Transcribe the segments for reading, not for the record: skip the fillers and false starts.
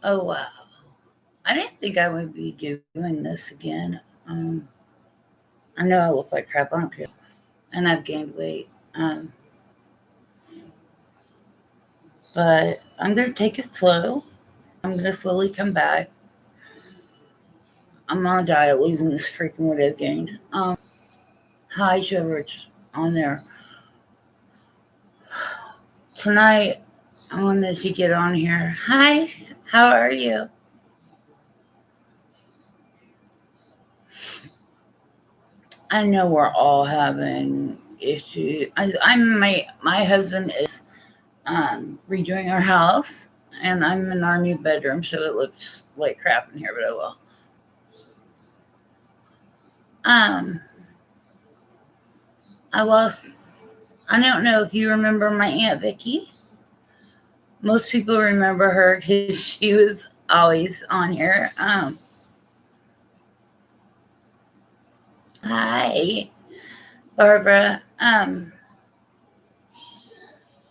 Oh wow. I didn't think I would be doing this again. Um, I know I look like crap, I don't care. And I've gained weight. But I'm gonna take it slow. I'm gonna slowly come back. I'm on a diet losing this freaking weight I've gained. Hi whoever it's on there. Tonight I wanted to get on here. Hi, how are you? I know we're all having issues. I'm my husband is redoing our house, and I'm in our new bedroom, so it looks like crap in here, but oh well. Um, I lost. I don't know if you remember my aunt Vicky. Most people remember her because she was always on here. Hi, Barbara.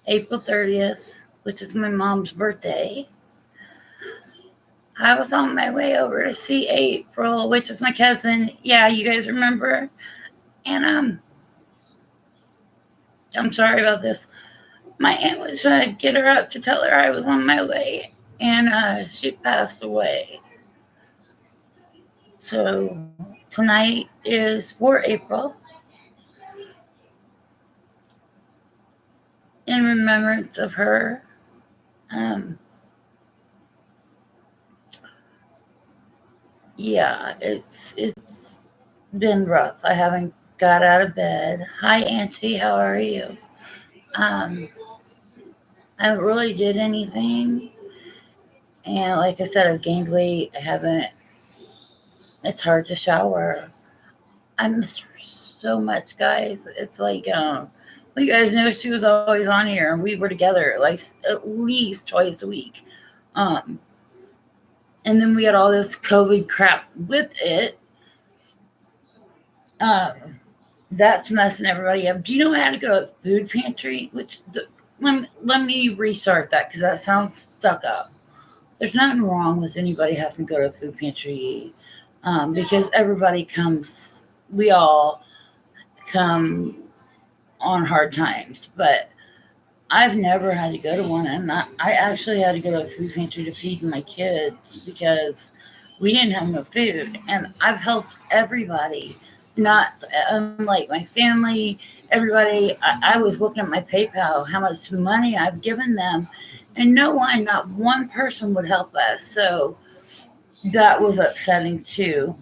April 30th, which is my mom's birthday. I was on my way over to see April, which is my cousin. Yeah, you guys remember? And I'm sorry about this. My aunt was get her up to tell her I was on my way, and she passed away. So tonight is for April, in remembrance of her. Um, yeah, it's been rough. I haven't got out of bed. Hi, Auntie. How are you? Um, I haven't really did anything, and like I said, I've gained weight. I haven't. It's hard to shower. I miss her so much, guys. It's like, well, you guys know she was always on here, and we were together like at least twice a week. Um, and then we had all this COVID crap with it. Um, that's messing everybody up. Do you know how to go to food pantry? Let me restart that because that sounds stuck up. There's nothing wrong with anybody having to go to food pantry because everybody comes. We all come on hard times, but I've never had to go to one, and I actually had to go to a food pantry to feed my kids because we didn't have no food, and I've helped everybody. Not unlike my family, everybody. I was looking at my PayPal, how much money I've given them, and no one, not one person would help us. So that was upsetting too.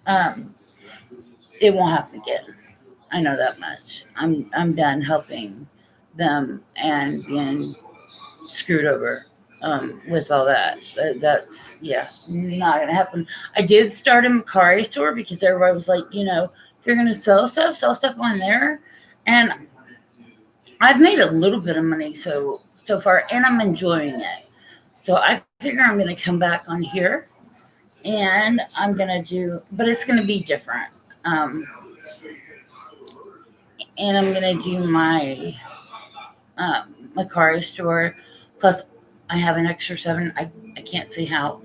Um, it won't happen again. I know that much. I'm done helping them and being screwed over with all that. That's yeah, not gonna happen. I did start a Macari store because everybody was like, if you're gonna sell stuff on there, and I've made a little bit of money so far, and I'm enjoying it. So I figure I'm gonna come back on here, and I'm gonna do, but it's gonna be different. Um, and I'm gonna do um, Macari store. Plus, I have an extra seven. I can't say how.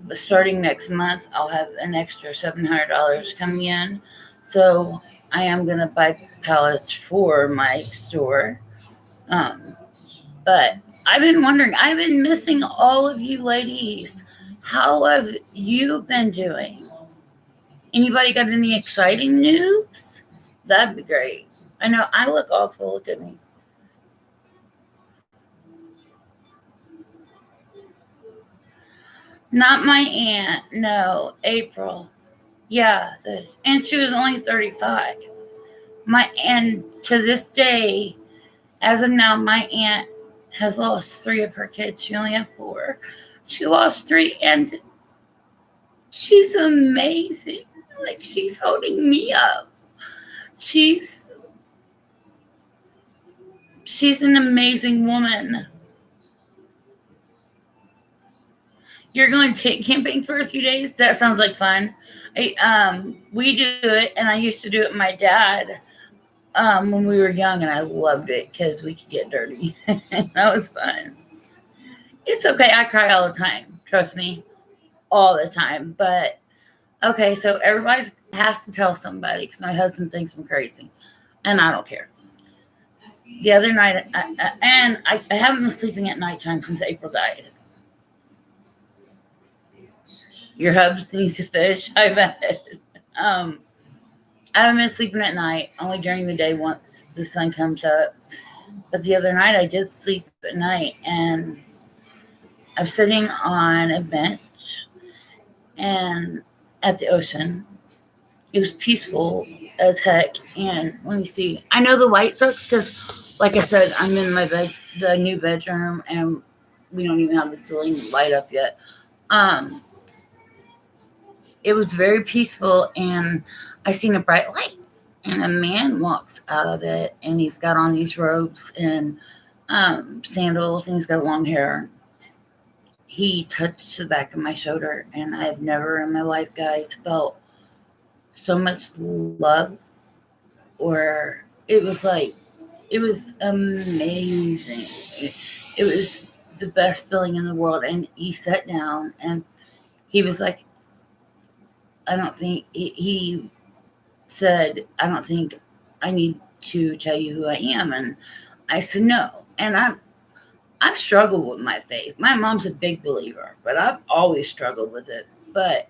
But starting next month, I'll have an extra $700 coming in. So I am gonna buy pallets for my store. Um, but I've been wondering. I've been missing all of you ladies. How have you been doing? Anybody got any exciting news? That'd be great. I know I look awful. Look at me. Not my aunt. No, April. Yeah, and she was only 35. My and to this day, as of now, my aunt has lost three of her kids. She only had four. She lost three, and she's amazing. Like she's holding me up. She's she's an amazing woman. You're going to take camping for a few days? That sounds like fun. We do it, and I used to do it with my dad when we were young, and I loved it because we could get dirty. That was fun. It's okay. I cry all the time. Trust me, all the time. But okay, so everybody has to tell somebody because my husband thinks I'm crazy, and I don't care. The other night, I haven't been sleeping at nighttime since April died. Your hubs needs to fish. I bet. Um, I haven't been sleeping at night, only during the day once the sun comes up. But the other night I did sleep at night, and I was sitting on a bench and at the ocean. It was peaceful as heck. And let me see. I know the light sucks because, like I said, I'm in my bed, the new bedroom, and we don't even have the ceiling light up yet. Um, it was very peaceful, and I seen a bright light, and a man walks out of it, and he's got on these robes and sandals, and he's got long hair. He touched the back of my shoulder, and I have never in my life, guys, felt so much love, or it was amazing. It was the best feeling in the world. And he sat down, and he was like, I don't think he said, I don't think I need to tell you who I am. And I said, no. And I've struggled with my faith. My mom's a big believer, but I've always struggled with it. But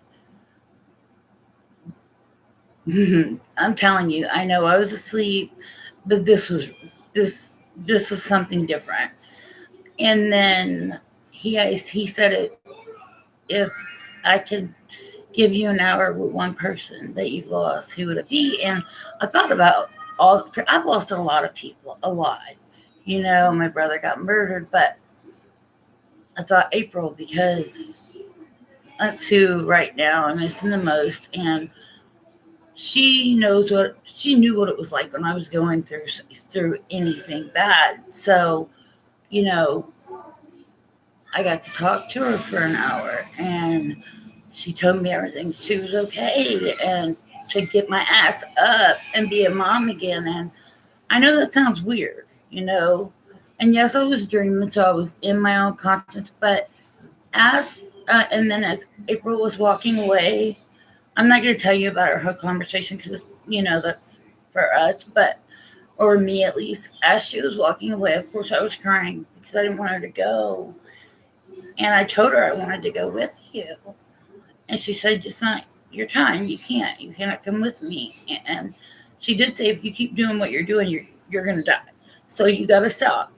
I'm telling you, I know I was asleep, but this was something different. And then he said, it, if I could give you an hour with one person that you've lost, who would it be? And I thought about I've lost a lot of people, a lot. You know, my brother got murdered, but I thought April, because that's who right now I'm missing the most. And she knew what it was like when I was going through anything bad. So, you know, I got to talk to her for an hour, and she told me everything. She was okay, and to get my ass up and be a mom again. And I know that sounds weird, you know. And yes, I was dreaming, so I was in my own conscience. But and then as April was walking away, I'm not going to tell you about our whole conversation because, you know, that's for us, but, or me at least. As she was walking away, of course, I was crying because I didn't want her to go. And I told her I wanted to go with you. And she said, it's not your time. You cannot come with me. And she did say, if you keep doing what you're doing, you're going to die. So you got to stop.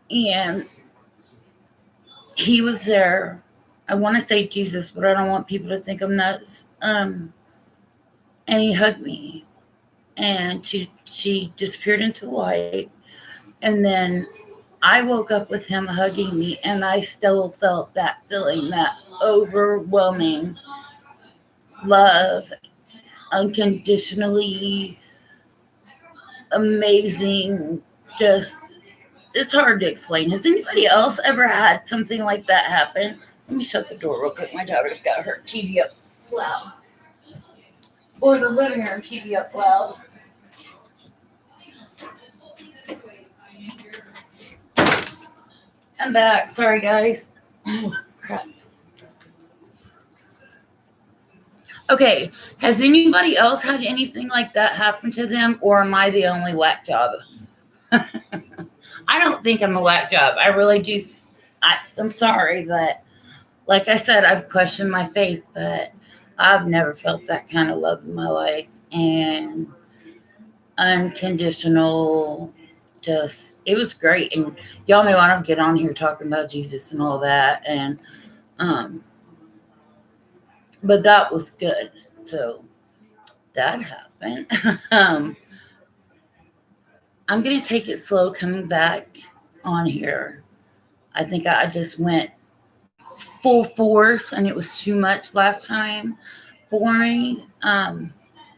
And he was there. I want to say Jesus, but I don't want people to think I'm nuts. And he hugged me, and she disappeared into the light. And then I woke up with him hugging me, and I still felt that feeling, that overwhelming love, unconditionally amazing. Just, it's hard to explain. Has anybody else ever had something like that happen? Let me shut the door real quick. My daughter's got her TV up loud. Or the living room TV up loud. I'm back. Sorry, guys. Oh, crap. Okay. Has anybody else had anything like that happen to them, or am I the only whack job? I don't think I'm a whack job. I really do. I'm sorry, but like I said, I've questioned my faith, but I've never felt that kind of love in my life. And unconditional, just, it was great. And y'all know I don't get on here talking about Jesus and all that. And, but that was good. So that happened. I'm going to take it slow coming back on here. I think I just went full force, and it was too much last time for me. And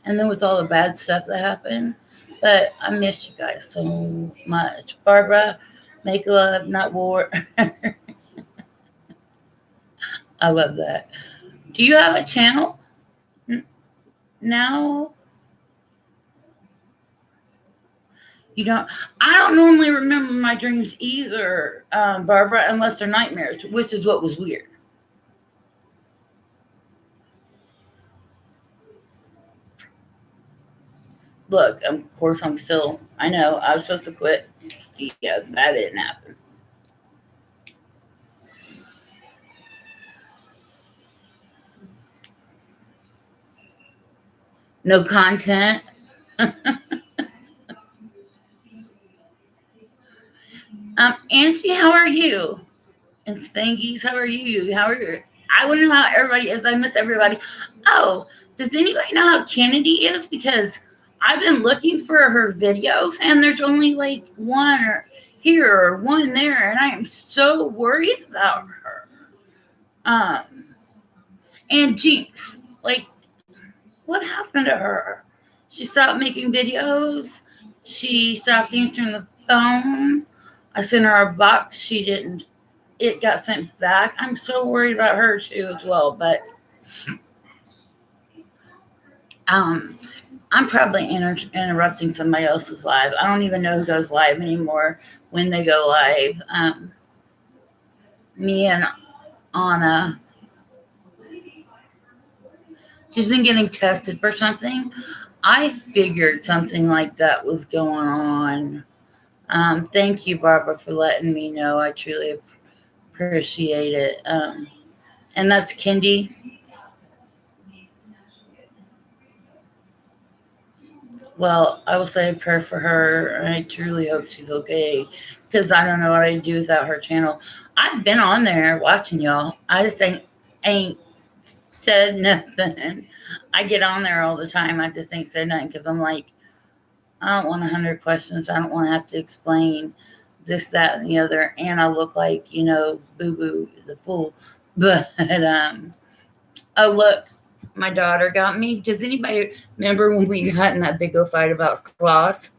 then with all the bad stuff that happened. But I miss you guys so much. Barbara, make love, not war. I love that. Do you have a channel now? You don't. I don't normally remember my dreams either, Barbara, unless they're nightmares, which is what was weird. Look, of course, I'm still. I know I was supposed to quit. Yeah, that didn't happen. No content. Angie, how are you? And Spangies, how are you? How are you? I want to know how everybody is. I miss everybody. Oh, does anybody know how Kennedy is? Because I've been looking for her videos and there's only like one or here or one there, and I am so worried about her. Um, and Jinx, like, what happened to her? She stopped making videos. She stopped answering the phone. I sent her a box. She didn't. It got sent back. I'm so worried about her too as well. But um, I'm probably interrupting somebody else's live. I don't even know who goes live anymore when they go live. Me and Anna, she's been getting tested for something. I figured something like that was going on. Thank you, Barbara, for letting me know. I truly appreciate it. And that's Kendi. Well, I will say a prayer for her. I truly hope she's okay because I don't know what I'd do without her channel. I've been on there watching y'all. I just ain't said nothing. I get on there all the time. I just ain't said nothing because I'm like, I don't want 100 questions. I don't want to have to explain this, that, and the other. And I look like, Boo Boo the fool. But, oh, look, my daughter got me. Does anybody remember when we got in that big old fight about sloths?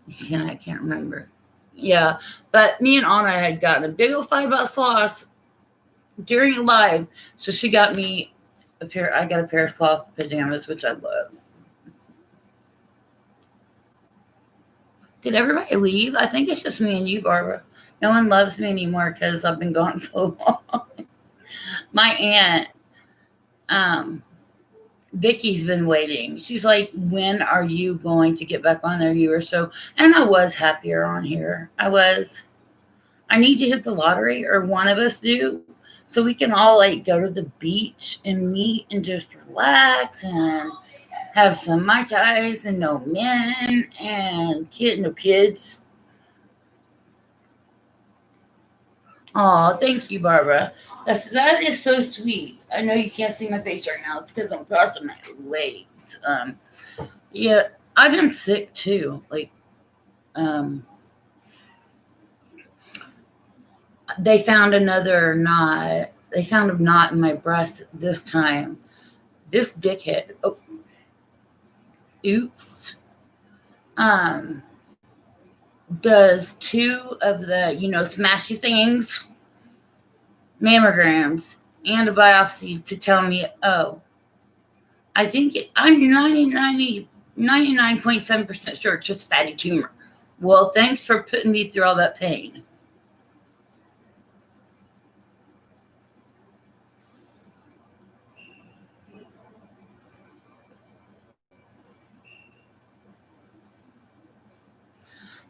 Yeah, I can't remember. Yeah, but me and Anna had gotten a big old fight about sloths during a live. So she got me I got a pair of sloth pajamas, which I love. Did everybody leave? I think it's just me and you, Barbara. No one loves me anymore because I've been gone so long. My aunt, Vicky's been waiting. She's like, when are you going to get back on there? You were so, and I was happier on here. I was. I need to hit the lottery, or one of us do, so we can all like go to the beach and meet and just relax and have some mai tais and no men and no kids. Oh, thank you, Barbara. That is so sweet. I know you can't see my face right now. It's because I'm crossing my legs. Yeah, I've been sick too. Like, they found another knot. They found a knot in my breast this time. This dickhead. Oh, oops. Um, does two of the smashy things, mammograms, and a biopsy to tell me, oh, I think I'm 99.7% sure it's just fatty tumor. Well, thanks for putting me through all that pain.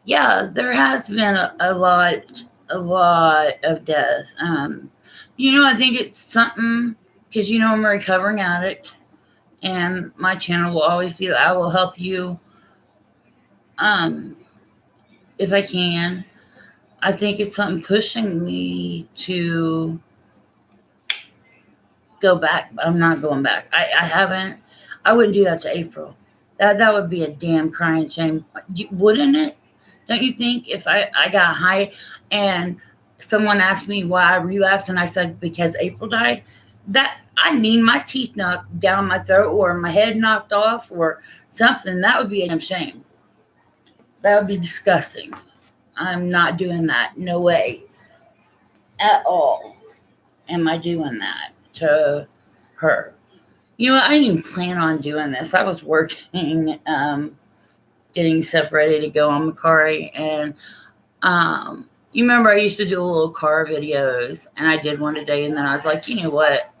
Yeah, there has been a lot of deaths. I think it's something because I'm a recovering addict, and my channel will always be. I will help you, if I can. I think it's something pushing me to go back, but I'm not going back. I haven't. I wouldn't do that to April. That would be a damn crying shame, wouldn't it? Don't you think if I got high and someone asked me why I relapsed and I said because April died, that I need my teeth knocked down my throat or my head knocked off or something, that would be a damn shame. That would be disgusting. I'm not doing that. No way. At all am I doing that to her. You know, I didn't even plan on doing this. I was working, getting stuff ready to go on Macari, and you remember I used to do little car videos, and I did one today, and then I was like, you know what?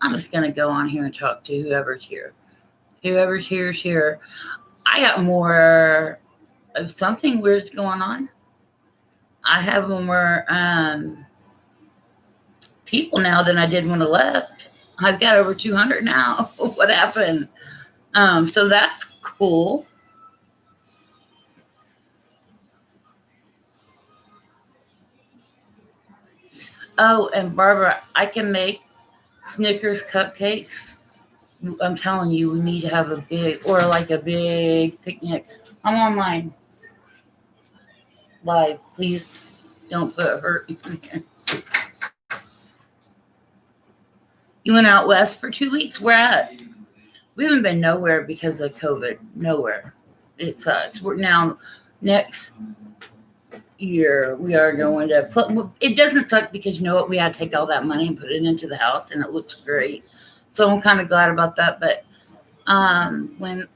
I'm just gonna go on here and talk to whoever's here. Whoever's here is here. I got more of something weird's going on. I have more people now than I did when I left. I've got over 200 now. What happened? So that's cool. Oh, and Barbara, I can make Snickers cupcakes. I'm telling you, we need to have a big, or like a big picnic. I'm online live. Please don't put hurt. You went out west for 2 weeks. Where at? We haven't been nowhere because of COVID. Nowhere. It sucks. We're now next year we are going to. It doesn't suck because you know what? We had to take all that money and put it into the house, and it looks great. So I'm kind of glad about that. But when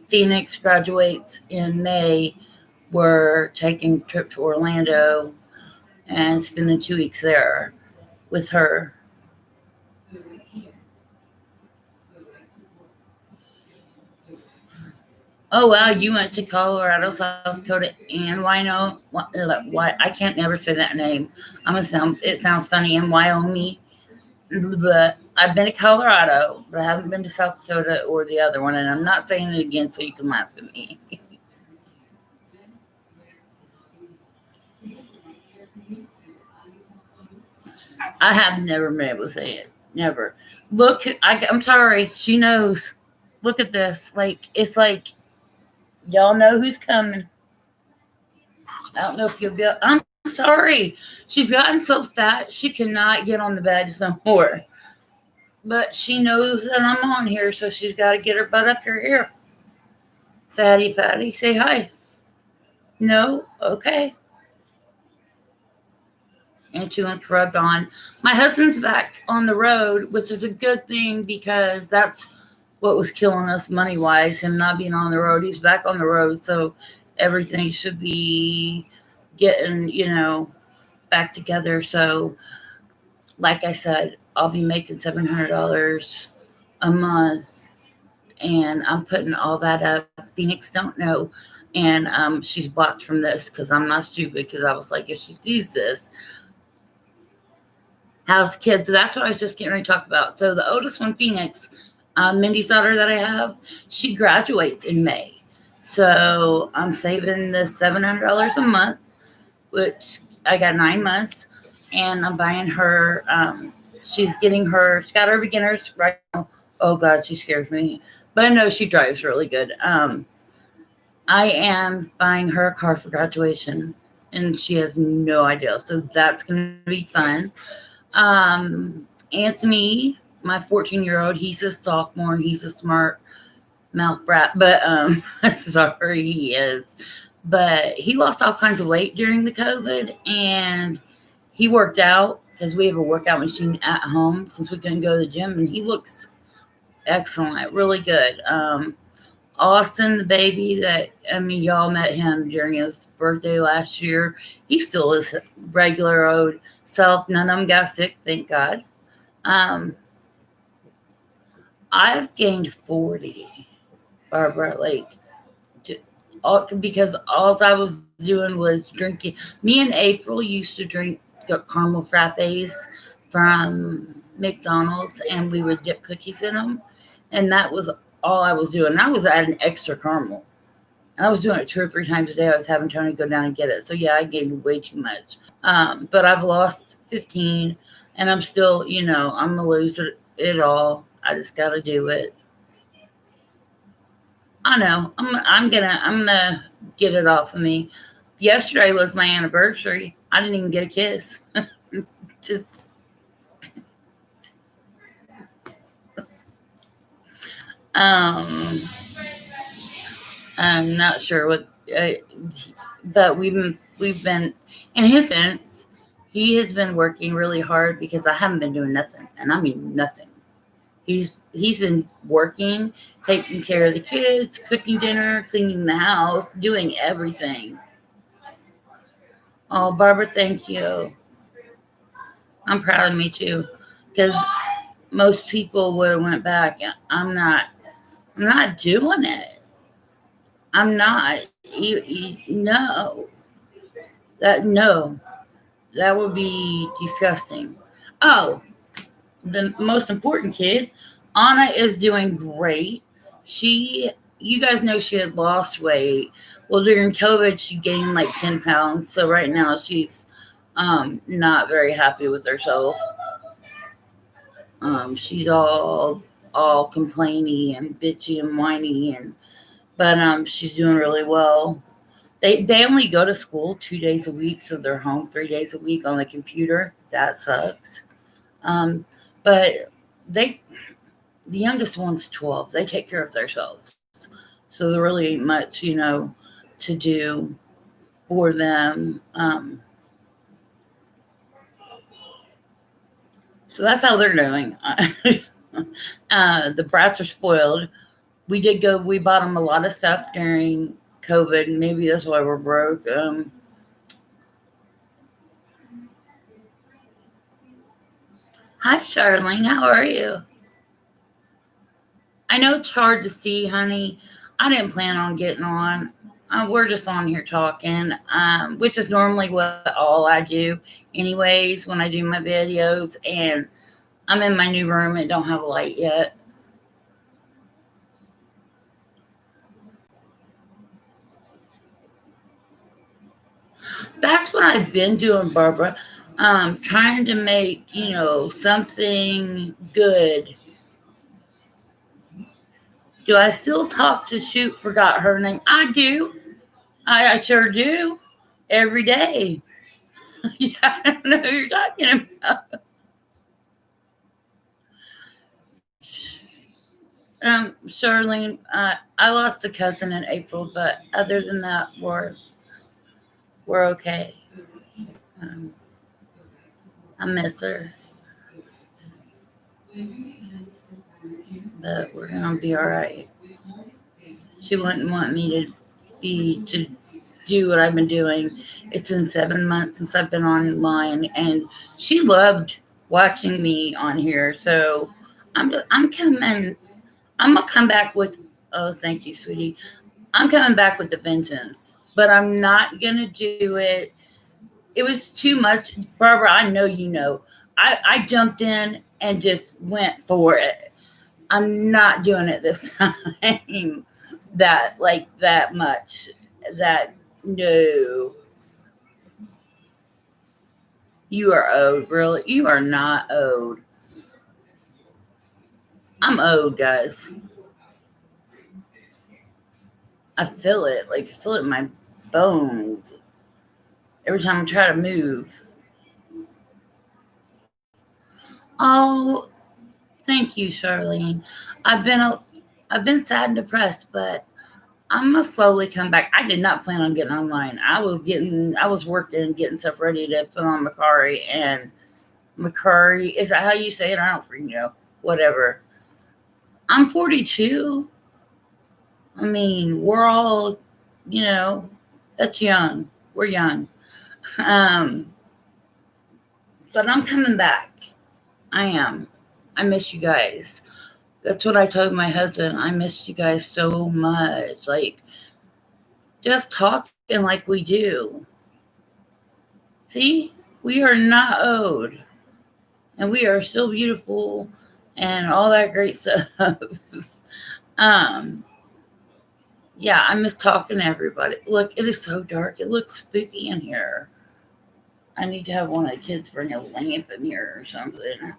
Phoenix graduates in May, we're taking a trip to Orlando and spending 2 weeks there with her. Oh wow, you went to Colorado, South Dakota, and Wino. Why I can't never say that name. I'm gonna sound. It sounds funny. And Wyoming, but I've been to Colorado, but I haven't been to South Dakota or the other one. And I'm not saying it again so you can laugh at me. I have never been able to say it. Never. Look, I'm sorry. She knows. Look at this. Like it's like y'all know who's coming. I don't know if you'll be. I'm sorry. She's gotten so fat she cannot get on the bed no more. But she knows that I'm on here, so she's got to get her butt up here. Fatty, fatty, say hi. No, okay. And she wants rubbed on. My husband's back on the road, which is a good thing because that's what was killing us money wise. Him not being on the road, he's back on the road, so everything should be getting back together. So, like I said, I'll be making $700 a month, and I'm putting all that up. Phoenix don't know, and she's blocked from this because I'm not stupid. Because I was like, if she sees this, how's the kids? So that's what I was just getting ready to talk about. So the oldest one, Phoenix, Mindy's daughter that I have, she graduates in May. So I'm saving the $700 a month, which I got 9 months, and I'm buying her. She's got her beginners right now. Oh God, she scares me, but I know she drives really good. I am buying her a car for graduation, and she has no idea. So that's going to be fun. Anthony, my 14-year-old, he's a sophomore. He's a smart mouth brat, but sorry, he is. But he lost all kinds of weight during the COVID, and he worked out because we have a workout machine at home since we couldn't go to the gym, and he looks excellent, really good. Austin, the baby y'all met him during his birthday last year. He still is regular old self. None of them got sick, thank God. I've gained 40, Barbara, because all I was doing was drinking. Me and April used to drink the caramel frappes from McDonald's, and we would dip cookies in them, and that was all I was doing. And I was adding extra caramel, and I was doing it 2 or 3 times a day. I was having Tony go down and get it. So yeah, I gained way too much. But I've lost 15, and I'm still, I'm gonna lose it all. I just got to do it. I know. I'm gonna get it off of me. Yesterday was my anniversary. I didn't even get a kiss. Just I'm not sure what, but we've been in his sense. He has been working really hard because I haven't been doing nothing, and I mean nothing. He's been working, taking care of the kids, cooking dinner, cleaning the house, doing everything. Oh, Barbara, thank you. I'm proud of me too, because most people would have went back. I'm not. I'm not doing it. I'm not. No, no, that would be disgusting. Oh, the most important kid, Anna is doing great. She, you guys know she had lost weight. Well, during COVID, she gained like 10 pounds. So right now she's not very happy with herself. She's all complainy and bitchy and whiny, and but she's doing really well. They only go to school 2 days a week, so they're home 3 days a week on the computer. That sucks. Um, but they the youngest one's 12. They take care of themselves, so there really ain't much to do for them. So that's how they're doing. The brats are spoiled. We bought them a lot of stuff during COVID. Maybe that's why we're broke. Hi, Charlene. How are you? I know it's hard to see, honey. I didn't plan on getting on. We're just on here talking, which is normally what all I do, anyways, when I do my videos. And I'm in my new room. It don't have a light yet. That's what I've been doing, Barbara. Trying to make something good. Do I still talk to Shoot? Forgot her name. I do. I sure do. Every day. Yeah, I don't know who you're talking about. Charlene, I lost a cousin in April, but other than that, we're okay. Um, I miss her, but we're gonna be all right. She wouldn't want me to do what I've been doing. It's been 7 months since I've been online, and she loved watching me on here. So I'm coming. I'm gonna come back with. Oh, thank you, sweetie. I'm coming back with the vengeance, but I'm not gonna do it. It was too much, Barbara. I know you know. I jumped in and just went for it. I'm not doing it this time. That like that much. That no. You are owed, really. You are not owed. I'm owed, guys. I feel it. Like I feel it in my bones. Every time I try to move. Oh, thank you, Charlene. I've been a, I've been sad and depressed, but I'm gonna slowly come back. I did not plan on getting online. I was working, getting stuff ready to put on Macari, and Macari, is that how you say it? I don't freaking know. Whatever. I'm 42. I mean, we're all, you know, that's young. We're young. Um, but I'm coming back. I am. I miss you guys. That's what I told my husband. I missed you guys so much. Like, just talking like we do. See, we are not owed, and we are still beautiful, and all that great stuff. um, yeah, I miss talking to everybody. Look, it is so dark. It looks spooky in here. I need to have one of the kids bring a lamp in here or something.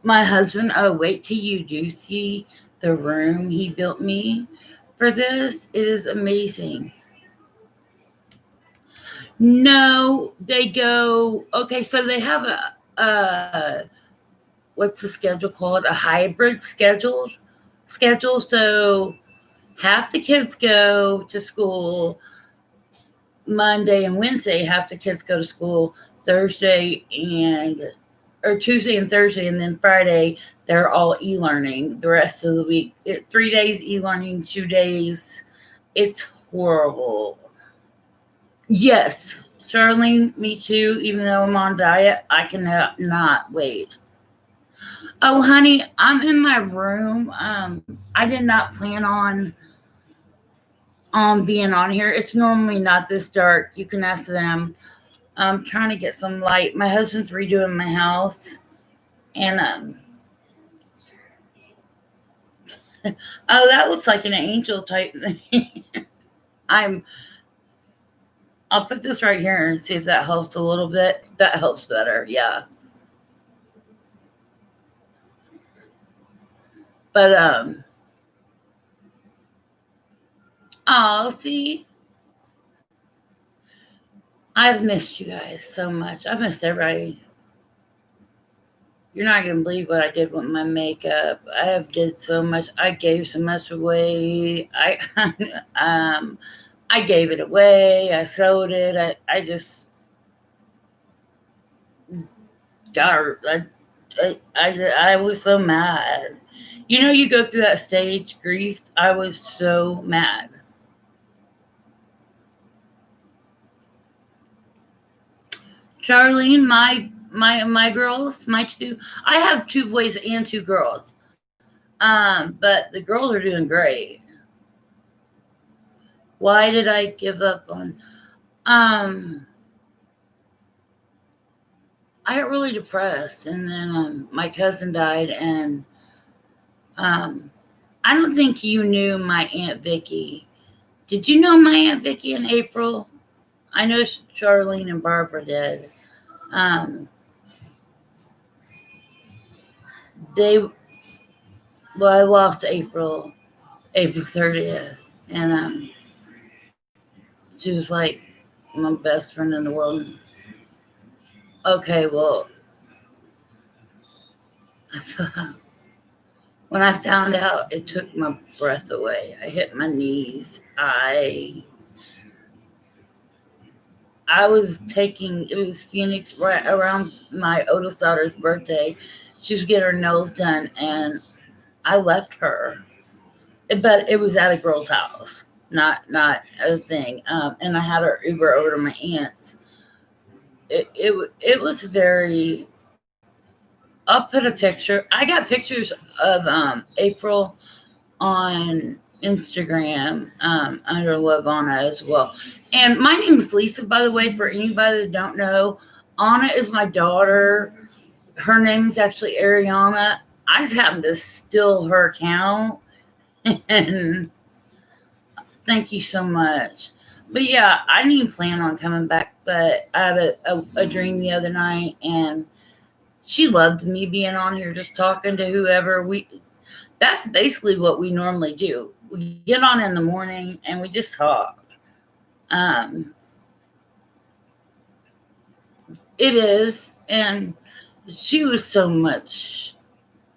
My husband, oh, wait till you do see the room he built me for this. It is amazing. No, they go, okay, so they have what's the schedule called? A hybrid schedule. So half the kids go to school Monday and Wednesday, half the kids go to school Thursday and or Tuesday and Thursday, and then Friday they're all e-learning. The rest of the week, 3 days e-learning, 2 days. It's horrible. Yes, Charlene, me too. Even though I'm on diet, I cannot not wait. Oh, honey, I'm in my room. I did not plan on being on here. It's normally not this dark. You can ask them. I'm trying to get some light. My husband's redoing my house, and oh, that looks like an angel type thing. I'll put this right here and see if that helps a little bit. That helps better, yeah. But oh, see, I've missed you guys so much. I've missed everybody. You're not gonna believe what I did with my makeup. I have did so much. I gave so much away. I gave it away. I sold it. I just got. I was so mad. You know, you go through that stage grief. I was so mad. Charlene, my girls, my two. I have two boys and two girls. But the girls are doing great. Why did I give up on? I got really depressed, and then my cousin died, and I don't think you knew my Aunt Vicky. Did you know my Aunt Vicky in April? I know Charlene and Barbara did. I lost April 30th, and she was like my best friend in the world. Okay, well, when I found out, it took my breath away. I hit my knees. I was taking, it was Phoenix right around my oldest daughter's birthday. She was getting her nails done, and I left her. But it was at a girl's house, not a thing. And I had her Uber over to my aunt's. It was very. I'll put a picture. I got pictures of April on Instagram under Love Anna as well. And my name is Lisa, by the way, for anybody that don't know. Anna is my daughter. Her name is actually Ariana. I just happened to steal her account. And thank you so much. But yeah, I didn't even plan on coming back, but I had a dream the other night, and she loved me being on here, just talking to whoever. That's basically what we normally do. We get on in the morning and we just talk. It is, and she was so much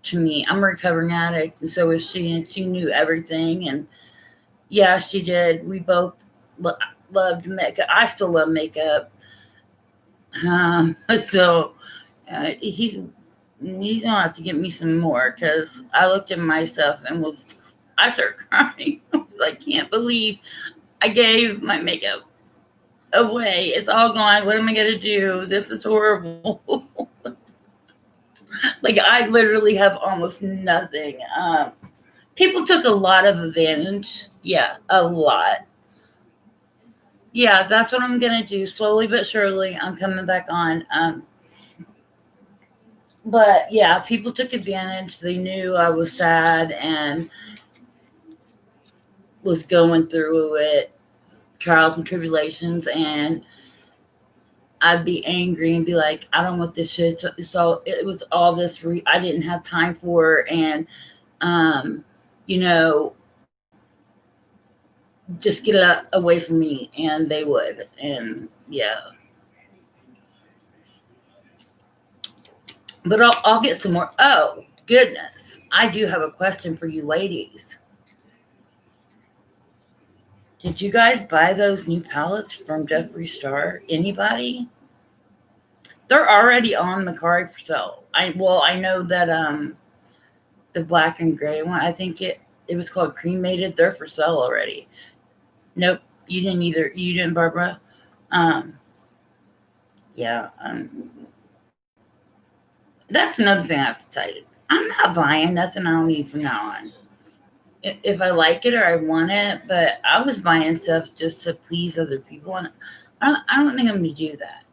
to me. I'm a recovering addict, and so was she, and she knew everything. And yeah, she did. We both loved makeup. I still love makeup. So he's gonna have to get me some more, because I looked at myself and I started crying. I was like, can't believe I gave my makeup away. It's all gone. What am I gonna do? This is horrible. Like, I literally have almost nothing. People took a lot of advantage. Yeah, a lot. Yeah, that's what I'm gonna do. Slowly but surely, I'm coming back on. But yeah, people took advantage. They knew I was sad and was going through it, trials and tribulations, and I'd be angry and be like, I don't want this shit. So it was all this. I didn't have time for it, and you know, just get it away from me, and they would, and yeah. But I'll get some more. Oh goodness, I do have a question for you, ladies. Did you guys buy those new palettes from Jeffree Star? Anybody? They're already on Mercari for sale. I know that the black and gray one, I think it was called Cremated. They're for sale already. Nope, you didn't either. You didn't, Barbara. Um, yeah. That's another thing I've decided. I'm not buying nothing I don't need from now on. If I like it or I want it, but I was buying stuff just to please other people, and I don't think I'm going to do that.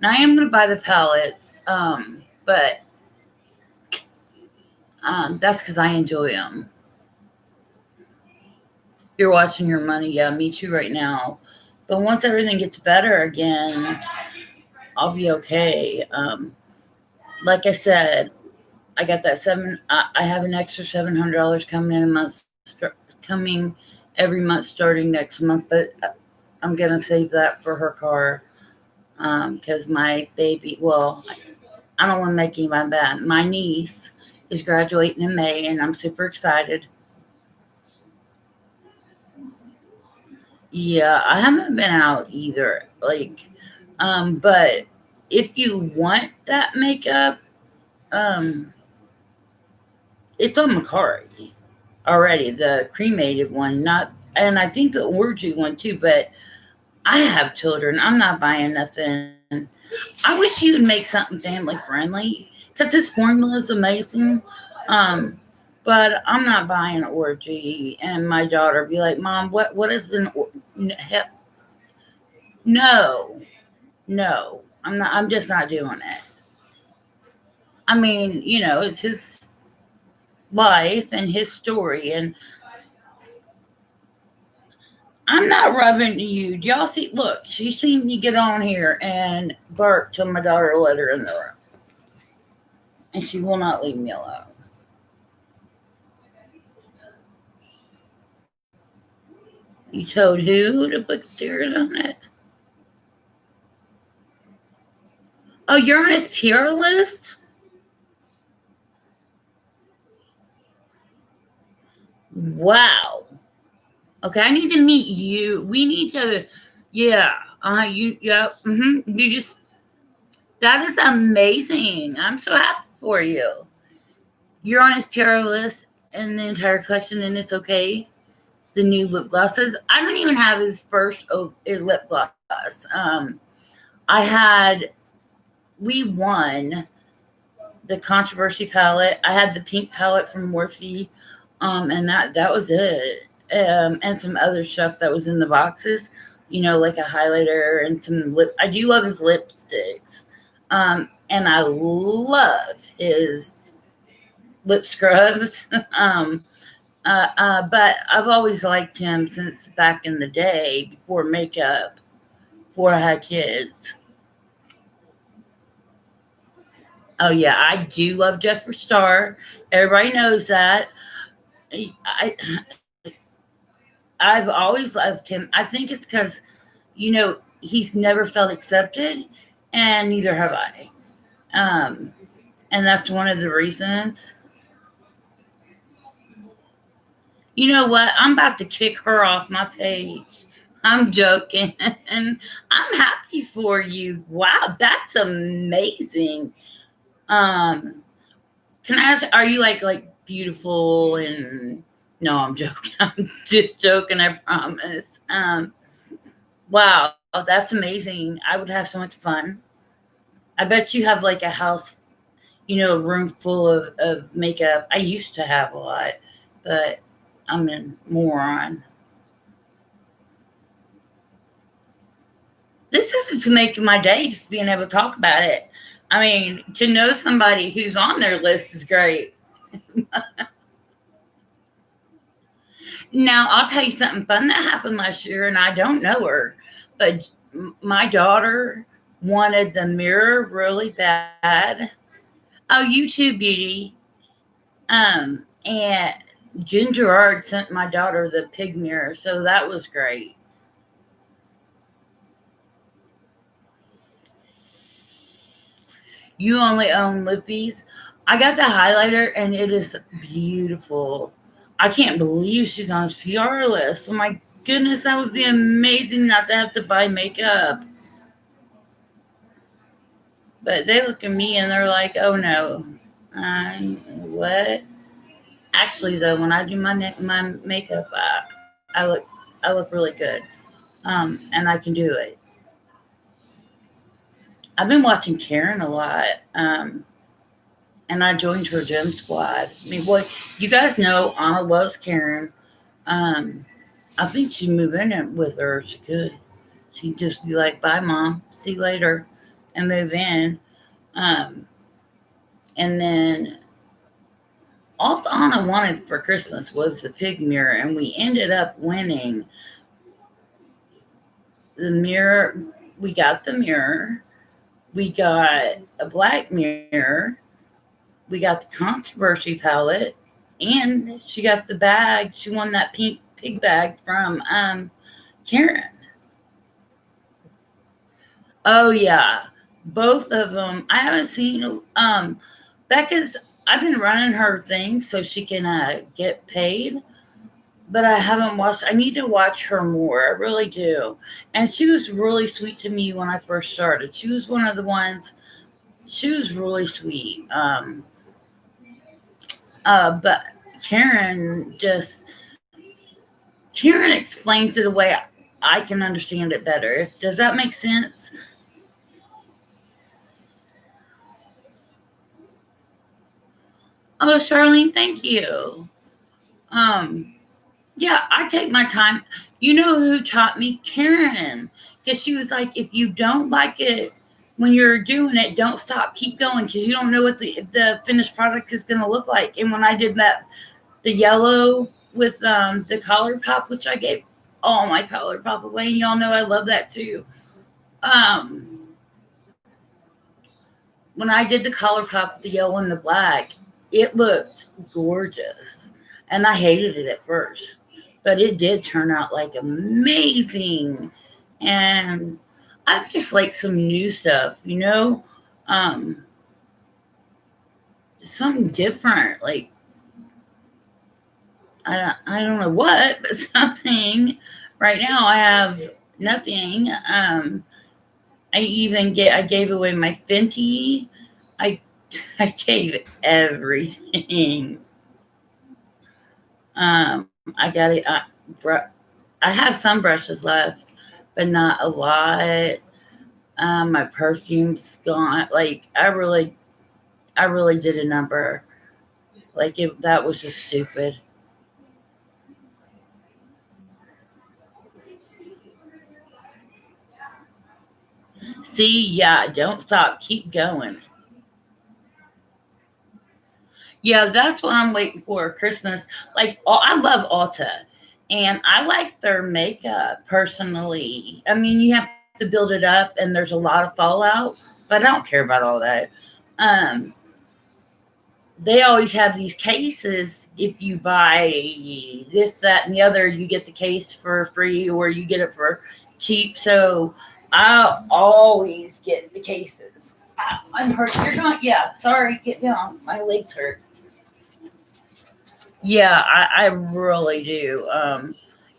Now I am going to buy the palettes, but that's because I enjoy them. You're watching your money, yeah, me too right now. But once everything gets better again, I'll be okay. Like I said, I got that I have an extra $700 coming in a month, coming every month starting next month. But I'm gonna save that for her car, because my baby. Well, I don't want to make anybody bad. My niece is graduating in May, and I'm super excited. Yeah, I haven't been out either. But if you want that makeup, um, it's on Mercari already. The cremated one, not, and I think the orgy one too. But I have children. I'm not buying nothing. I wish he would make something family friendly because his formula is amazing. Um, but I'm not buying an orgy. And my daughter be like, "Mom, what is an no, no, I'm not. I'm just not doing it. I mean, it's his life and his story, and I'm not rubbing you. Do y'all see? Look, she seen me get on here and bark till my daughter let her in the room, and she will not leave me alone. You told who to put stairs on it? Oh, you're on his PR list? Wow. Okay, I need to meet you. We need to, yeah. Yeah. You just, that is amazing. I'm so happy for you. You're on his PR list and the entire collection, and it's okay. The new lip glosses. I don't even have his first lip gloss. I had, we won the controversy palette. I had the pink palette from Morphe, and that was it. And some other stuff that was in the boxes, like a highlighter and some lip. I do love his lipsticks, and I love his lip scrubs. But I've always liked him since back in the day before makeup, before I had kids. Oh yeah, I do love Jeffree Star. Everybody knows that. I I've always loved him. I think it's because, he's never felt accepted, and neither have I. Um, and that's one of the reasons. You know what? I'm about to kick her off my page. I'm joking. And I'm happy for you. Wow, that's amazing. Um, can I ask, are you like beautiful and no, I'm joking. I'm just joking, I promise. Wow, that's amazing. I would have so much fun. I bet you have like a house, a room full of makeup. I used to have a lot, but I'm a moron. This is making my day just being able to talk about it. I mean, to know somebody who's on their list is great. Now, I'll tell you something fun that happened last year, and I don't know her, but my daughter wanted the mirror really bad. Oh, you too, beauty. And Jen Gerard sent my daughter the pig mirror, so that was great. You only own lippies. I got the highlighter, and it is beautiful. I can't believe she's on his PR list. Oh my goodness, that would be amazing not to have to buy makeup. But they look at me and they're like, "Oh no, what?" Actually, though, when I do my makeup, I look really good, and I can do it. I've been watching Karen a lot, and I joined her gym squad. I mean, boy, you guys know Anna loves Karen. Um, I think she'd move in with her. She could. She'd just be like, "Bye, mom. See you later," and move in. Um, and then all Anna wanted for Christmas was the pig mirror, and we ended up winning the mirror. We got the mirror. We got a black mirror. We got the controversy palette, and she got the bag. She won that pink pig bag from Karen. Oh yeah, both of them. I haven't seen Becca's. I've been running her thing so she can get paid, but I haven't watched. I need to watch her more. I really do. And she was really sweet to me when I first started. She was one of the ones. She was really sweet. But Karen just Karen explains it a way I can understand it better. Does that make sense? Oh, Charlene, thank you. Um, yeah, I take my time. You know who taught me? Karen. Because she was like, if you don't like it when you're doing it, don't stop. Keep going because you don't know what the finished product is going to look like. And when I did that, the yellow with the collar pop, which I gave all my collar pop away, and y'all know I love that too. Um, when I did the collar pop with the yellow and the black, it looked gorgeous. And I hated it at first, but it did turn out like amazing. And I just like some new stuff, um, something different. Like, I don't know what, but something. Right now, I have nothing. I gave away my Fenty. I I gave everything. I got it. I have some brushes left, but not a lot. My perfume's gone. Like I really did a number. Like that was just stupid. See, yeah, don't stop, keep going. Yeah, that's what I'm waiting for Christmas. Like, I love Ulta, and I like their makeup personally. I mean, you have to build it up, and there's a lot of fallout, but I don't care about all that. Um, they always have these cases. If you buy this, that, and the other, you get the case for free, or you get it for cheap. So I always get the cases. I'm hurt. You're not. Yeah, sorry. Get down. My legs hurt. Yeah, I really do.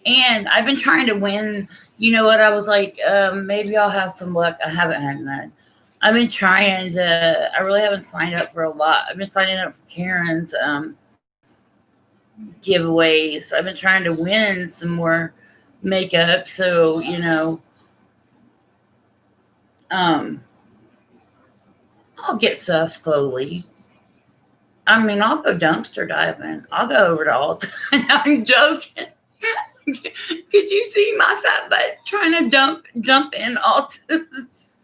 And I've been trying to win. You know what? I was like, maybe I'll have some luck. I haven't had none. I've been trying to. I really haven't signed up for a lot. I've been signing up for Karen's giveaways. I've been trying to win some more makeup. So um, I'll get stuff slowly. I mean, I'll go dumpster diving. I'll go over to Alta. I'm joking. Could you see my fat butt trying to jump in Alta's?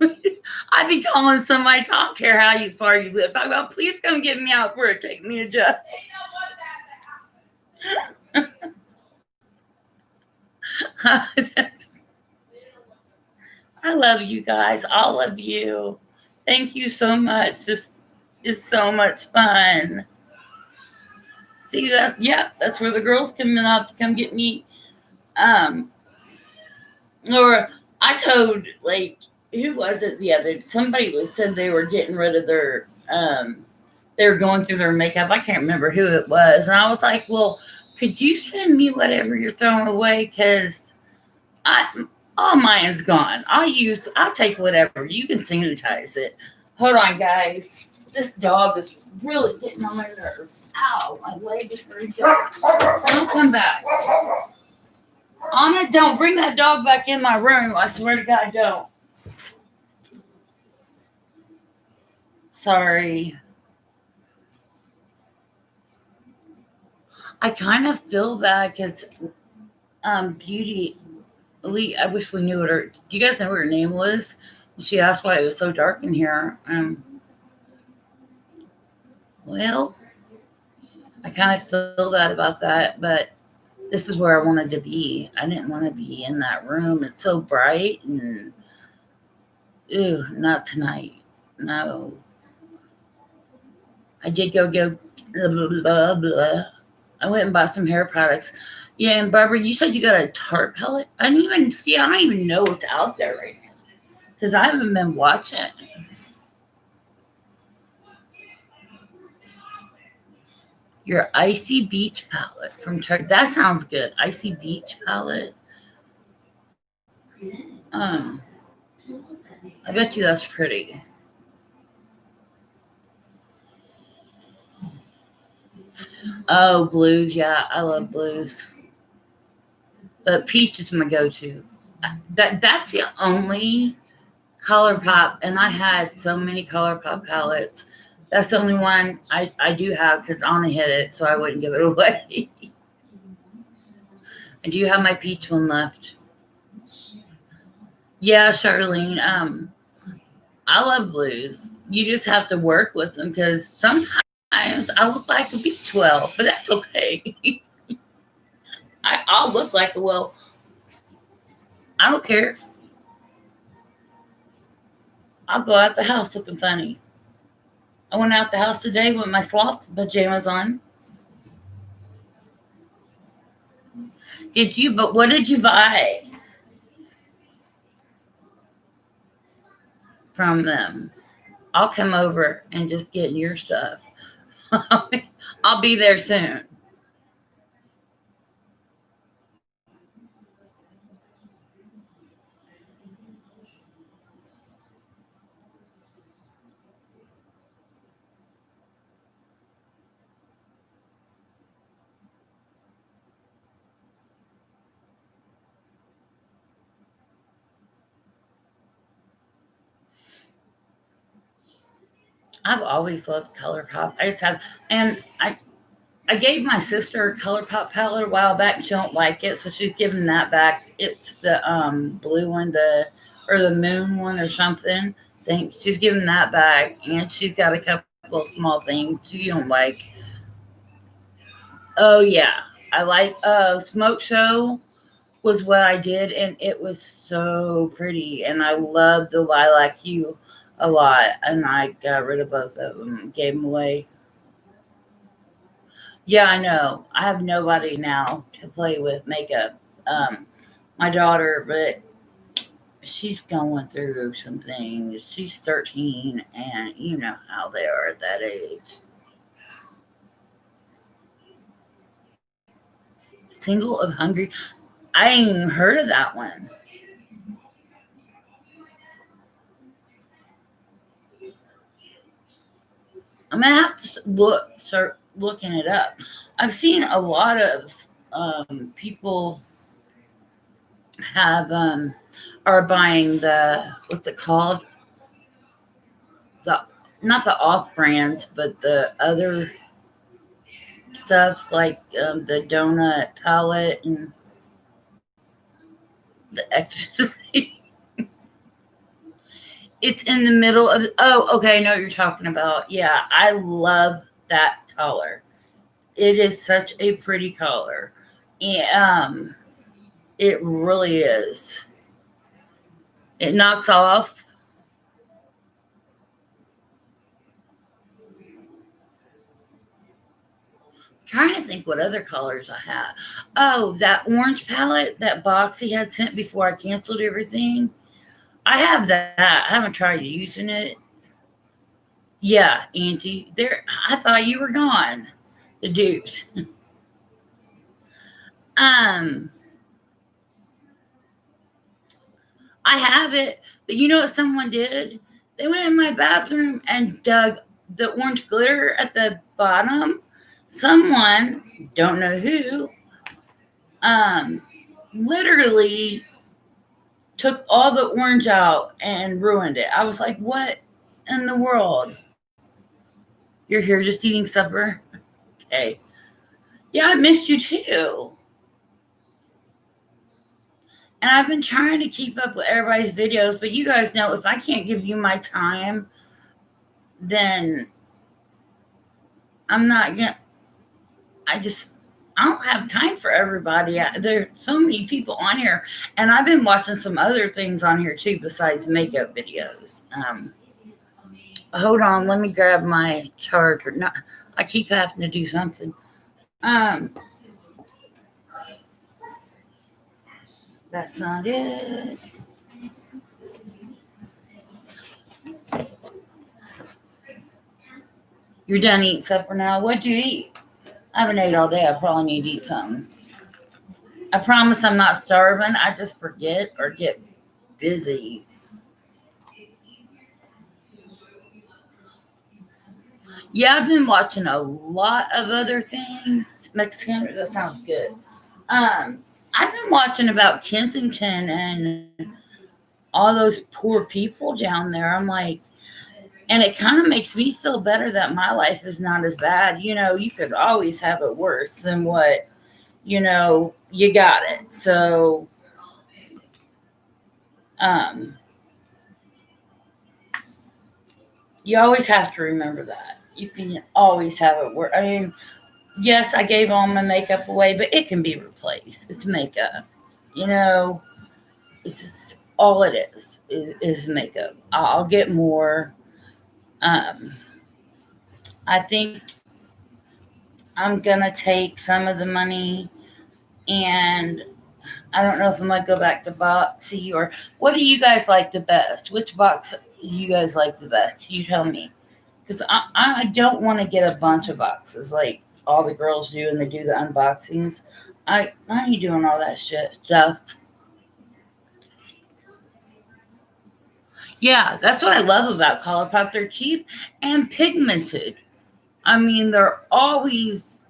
I'd be calling somebody. I don't care how far you live. Talk about, please come get me out for it. Take me to jail. I love you guys, all of you. Thank you so much. This is so much fun. See, that's where the girls come out to come get me. Um, or I told, like, who was it the other? Somebody said they were getting rid of their they were going through their makeup. I can't remember who it was, and I was like, well, could you send me whatever you're throwing away? Because I All mine's gone. I'll take whatever. You can sanitize it. Hold on, guys. This dog is really getting on my nerves. Ow, my leg is hurting. Don't come back. Anna, don't bring that dog back in my room. I swear to God, don't. Sorry. I kind of feel bad because Beauty Elite, I wish we knew what her. Do you guys know what her name was? She asked why it was so dark in here. Well, I kind of feel bad about that, but this is where I wanted to be. I didn't want to be in that room. It's so bright and ew, not tonight. No. I did go blah, blah, blah, blah. I went and bought some hair products. Yeah, and Barbara, you said you got a Tarte pellet? I don't even know what's out there right now because I haven't been watching. Your Icy Beach palette from Tarte. That sounds good. Icy Beach palette. I bet you that's pretty. Oh, blues. Yeah, I love blues. But peach is my go-to. That's the only ColourPop, and I had so many ColourPop palettes. That's the only one I do have because Anna hid it, so I wouldn't give it away. I do have my peach one left. Yeah, Charlene. I love blues. You just have to work with them because sometimes I look like a B12, but that's okay. I'll look like a well. I don't care. I'll go out the house looking funny. I went out the house today with my sloth pajamas on. Did you? But what did you buy from them? I'll come over and just get your stuff. I'll be there soon. I've always loved ColourPop. I just have, and I gave my sister a ColourPop palette a while back. She don't like it, so she's giving that back. It's the blue one, the moon one or something. Think she's giving that back, and she's got a couple of small things she don't like. Oh yeah, I like Smoke Show was what I did, and it was so pretty, and I loved the lilac hue a lot, and I got rid of both of them, gave them away. Yeah, I know. I have nobody now to play with makeup. My daughter, but she's going through some things. She's 13, and you know how they are at that age. Single of Hungry. I ain't even heard of that one. I'm gonna have to start looking it up. I've seen a lot of people have are buying the what's it called? The not the off brands, but the other stuff like the donut palette and the extra. It's in the middle of. Oh, okay. I know what you're talking about. Yeah, I love that color. It is such a pretty color. Yeah, it really is. It knocks off. Trying to think what other colors I have. Oh, that orange palette, that box he had sent before I canceled everything. I have that. I haven't tried using it. Yeah, Auntie. There I thought you were gone. The dupes. Um I have it, but you know what someone did? They went in my bathroom and dug the orange glitter at the bottom. Someone, don't know who, um, literally took all the orange out and ruined it. I was like, what in the world? You're here just eating supper? Okay. Yeah, I missed you too. And I've been trying to keep up with everybody's videos, but you guys know if I can't give you my time, then I'm not gonna. I just I don't have time for everybody. There's so many people on here, and I've been watching some other things on here too besides makeup videos. Hold on, let me grab my charger. No, I keep having to do something. That's not it. You're done eating supper now. What'd you eat? I haven't ate all day. I probably need to eat something. I promise I'm not starving. I just forget or get busy. Yeah, I've been watching a lot of other things. Mexican, that sounds good. I've been watching about Kensington and all those poor people down there. I'm like, and it kind of makes me feel better that my life is not as bad. You know, you could always have it worse than what, you got it. So, um, you always have to remember that. You can always have it worse. I mean, yes, I gave all my makeup away, but it can be replaced. It's makeup. You know, it's just, all it is makeup. I'll get more. Um, I think I'm gonna take some of the money, and I don't know if I'm gonna go back to Boxy, or what do you guys like the best? Which box do you guys like the best? You tell me, because I don't want to get a bunch of boxes like all the girls do, and they do the unboxings. I ain't doing all that shit stuff. Yeah, that's what I love about ColourPop. They're cheap and pigmented. I mean, they always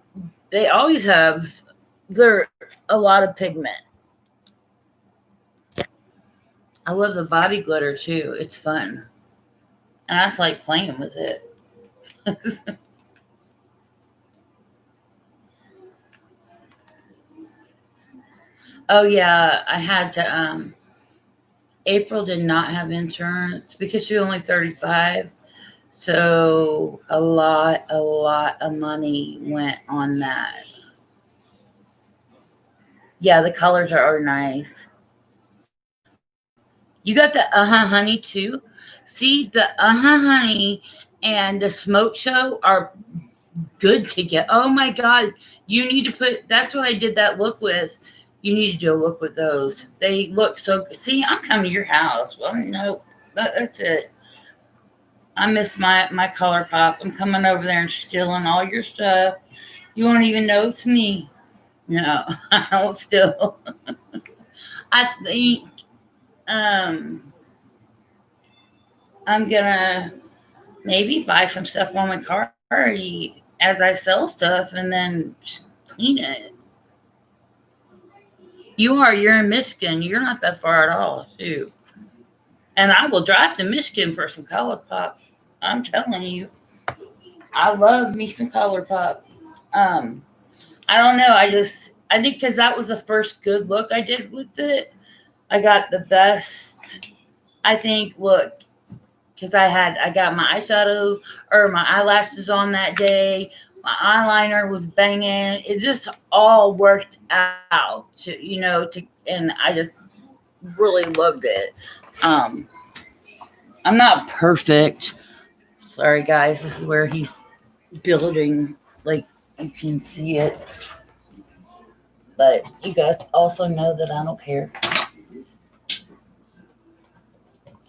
have, they're a lot of pigment. I love the body glitter too. It's fun. And I just like playing with it. Oh yeah, I had to April did not have insurance because she's only 35. So a lot of money went on that. Yeah, the colors are nice. You got the honey too. See, the honey and the smoke show are good to get. Oh my god, you need to put. That's what I did that look with. You need to do a look with those. They look so good. See, I'm coming to your house. Well, no, that's it. I miss my ColourPop. I'm coming over there and stealing all your stuff. You won't even know it's me. No, I don't steal. I think um, I'm gonna maybe buy some stuff on my car as I sell stuff and then clean it. You're in Michigan. You're not that far at all, too. And I will drive to Michigan for some ColourPop. I'm telling you, I love me some ColourPop. Um, I don't know. I think because that was the first good look I did with it. I got the best, I think, look, because I got my eyeshadow or my eyelashes on that day. My eyeliner was banging. It just all worked out, and I just really loved it. Um, I'm not perfect. Sorry, guys. This is where he's building. Like, you can see it. But you guys also know that I don't care.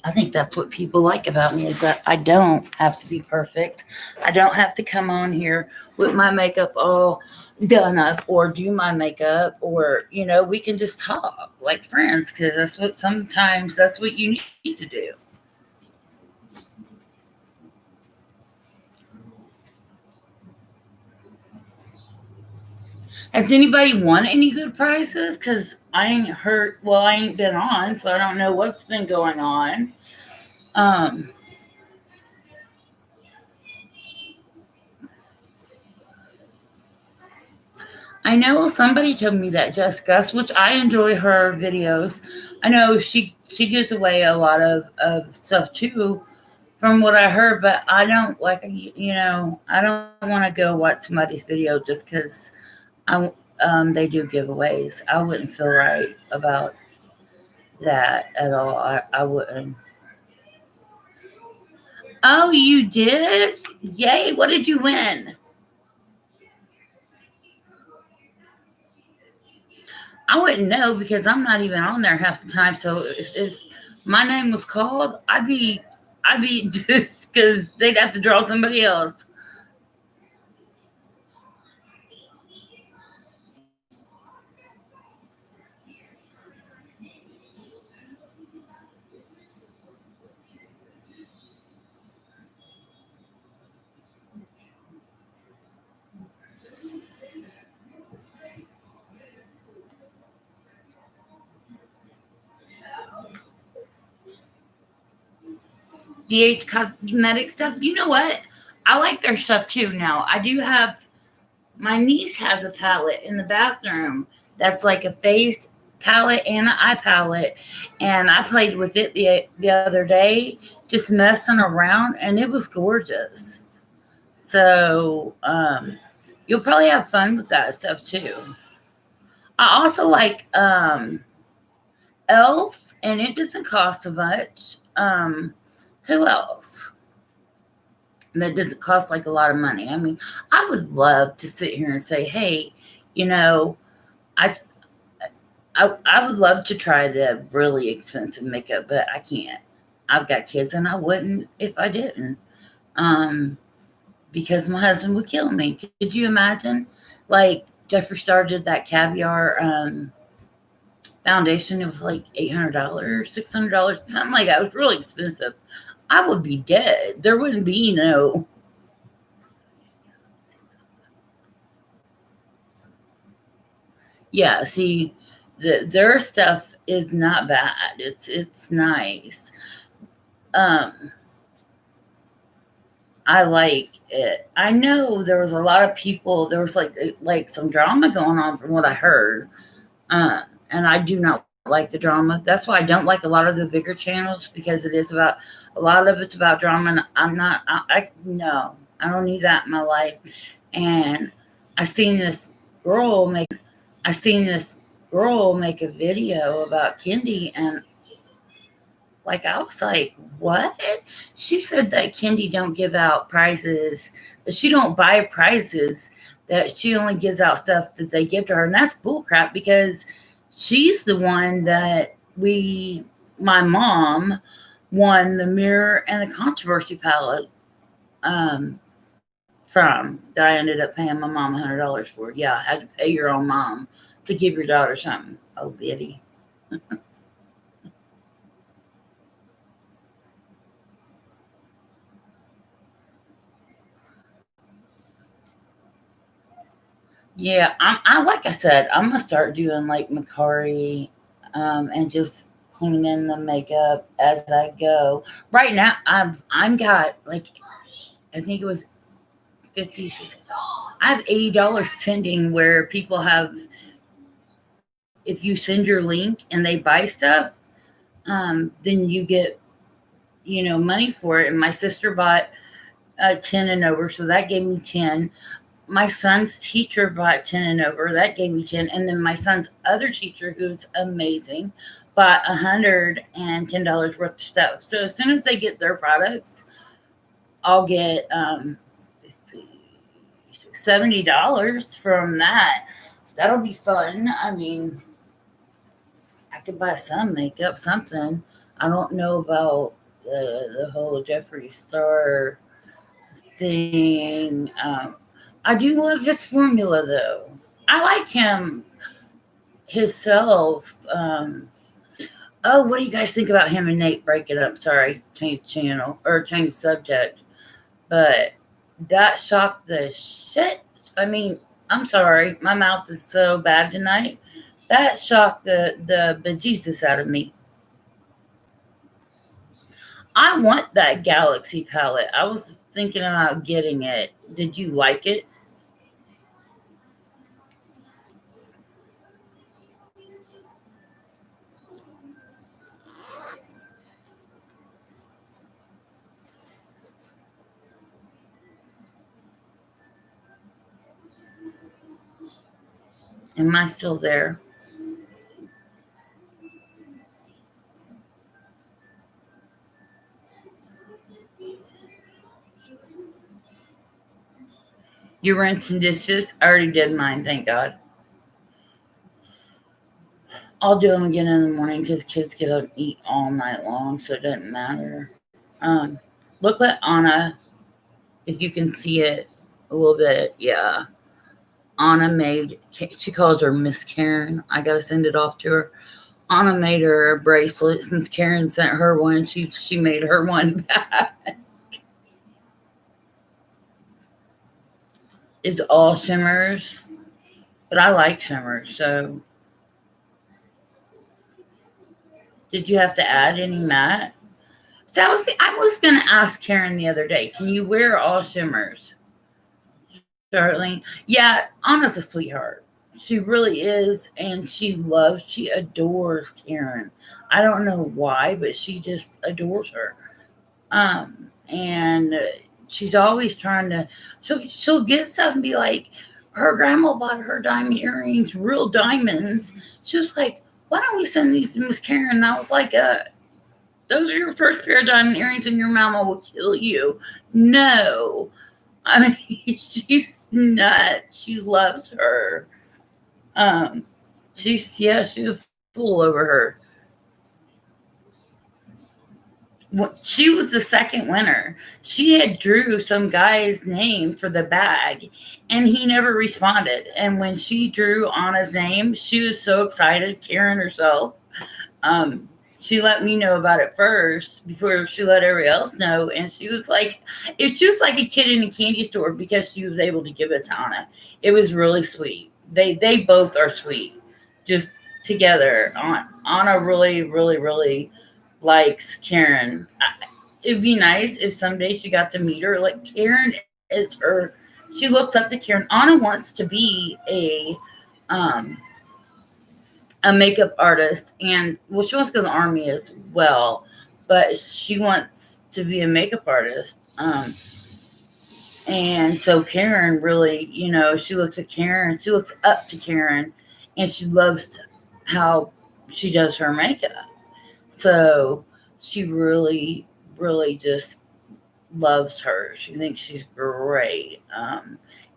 I think that's what people like about me is that I don't have to be perfect. I don't have to come on here with my makeup all done up or do my makeup or we can just talk like friends because that's what you need to do. Has anybody won any good prizes? Because I ain't heard. Well, I ain't been on, so I don't know what's been going on. Um, I know somebody told me that Jess Gus, which I enjoy her videos. I know she gives away a lot of stuff too, from what I heard. But I don't like I don't want to go watch somebody's video just because I they do giveaways. I wouldn't feel right about that at all. I wouldn't. Oh, you did? Yay! What did you win? I wouldn't know because I'm not even on there half the time. So if my name was called, I'd be just because they'd have to draw somebody else. DH Cosmetic stuff. You know what? I like their stuff too. Now I do have my niece has a palette in the bathroom that's like a face palette and an eye palette, and I played with it the other day, just messing around, and it was gorgeous. So you'll probably have fun with that stuff too. I also like Elf, and it doesn't cost a much. Who else? That doesn't cost like a lot of money. I mean, I would love to sit here and say, hey, you know, I I would love to try the really expensive makeup, but I can't. I've got kids, and I wouldn't if I didn't. Um, because my husband would kill me. Could you imagine? Like Jeffree Star did that caviar foundation. It was like $800, $600, something like that. It was really expensive. I would be dead. There wouldn't be no. Yeah, see, their stuff is not bad. It's nice. Um, I like it. I know there was a lot of people. There was like some drama going on from what I heard, and I do not like the drama. That's why I don't like a lot of the bigger channels because it is about a lot of it's about drama. And I'm not. I no, I don't need that in my life. And I seen this girl make. I seen this girl make a video about Kendi, and like I was like, what? She said that Kendi don't give out prizes, that she don't buy prizes, that she only gives out stuff that they give to her. And that's bullcrap because she's the one that my mom won the mirror and the controversy palette um, from that I ended up paying my mom $100 for. Yeah, I had to pay your own mom to give your daughter something. Oh, Biddy. Yeah, I like I said, I'm gonna start doing like Macari, and just cleaning the makeup as I go. Right now, I'm got like I think it was 50. I have $80 pending where people have if you send your link and they buy stuff, then you get money for it. And my sister bought 10 and over, so that gave me 10. My son's teacher bought 10 and over. That gave me 10. And then my son's other teacher, who's amazing, bought $110 worth of stuff. So as soon as they get their products, I'll get $70 from that. That'll be fun. I mean, I could buy some makeup, something. I don't know about the whole Jeffree Star thing. I do love his formula though. I like him himself. Oh, what do you guys think about him and Nate breaking up? Sorry, change channel or change subject. But that shocked the shit. I mean, I'm sorry, my mouth is so bad tonight. That shocked the bejesus out of me. I want that Galaxy palette. I was thinking about getting it. Did you like it? Am I still there? You rinsing dishes? I already did mine, thank God. I'll do them again in the morning because kids get up and eat all night long, so it doesn't matter. Um, Look what Anna, if you can see it a little bit, yeah. Anna made, she calls her Miss Karen. I gotta send it off to her. Anna made her a bracelet since Karen sent her one. She made her one back. It's all shimmers, but I like shimmers. So, did you have to add any matte? So I was gonna ask Karen the other day. Can you wear all shimmers, Darlene? Yeah, Anna's a sweetheart. She really is, and she adores Karen. I don't know why, but she just adores her. And she's always trying to. She'll get stuff and be like, her grandma bought her diamond earrings, real diamonds. She was like, why don't we send these to Miss Karen? And I was like, those are your first pair of diamond earrings, and your mama will kill you. No, I mean she's nuts. She loves her. Um, she's a fool over her. She was the second winner. She had drew some guy's name for the bag, and he never responded. And when she drew Anna's name, she was so excited. Karen herself, um, she let me know about it first before she let everybody else know. And she was like, if she was like a kid in a candy store because she was able to give it to Anna. It was really sweet. They both are sweet, just together. Anna really, really, really likes Karen. It'd be nice if someday she got to meet her. Like Karen is her. She looks up to Karen. Anna wants to be um, a makeup artist, and well, she wants to go to the army as well, but she wants to be a makeup artist. And so Karen really, she looks at Karen. She looks up to Karen, and she loves how she does her makeup. So she really, really just loves her. She thinks she's great.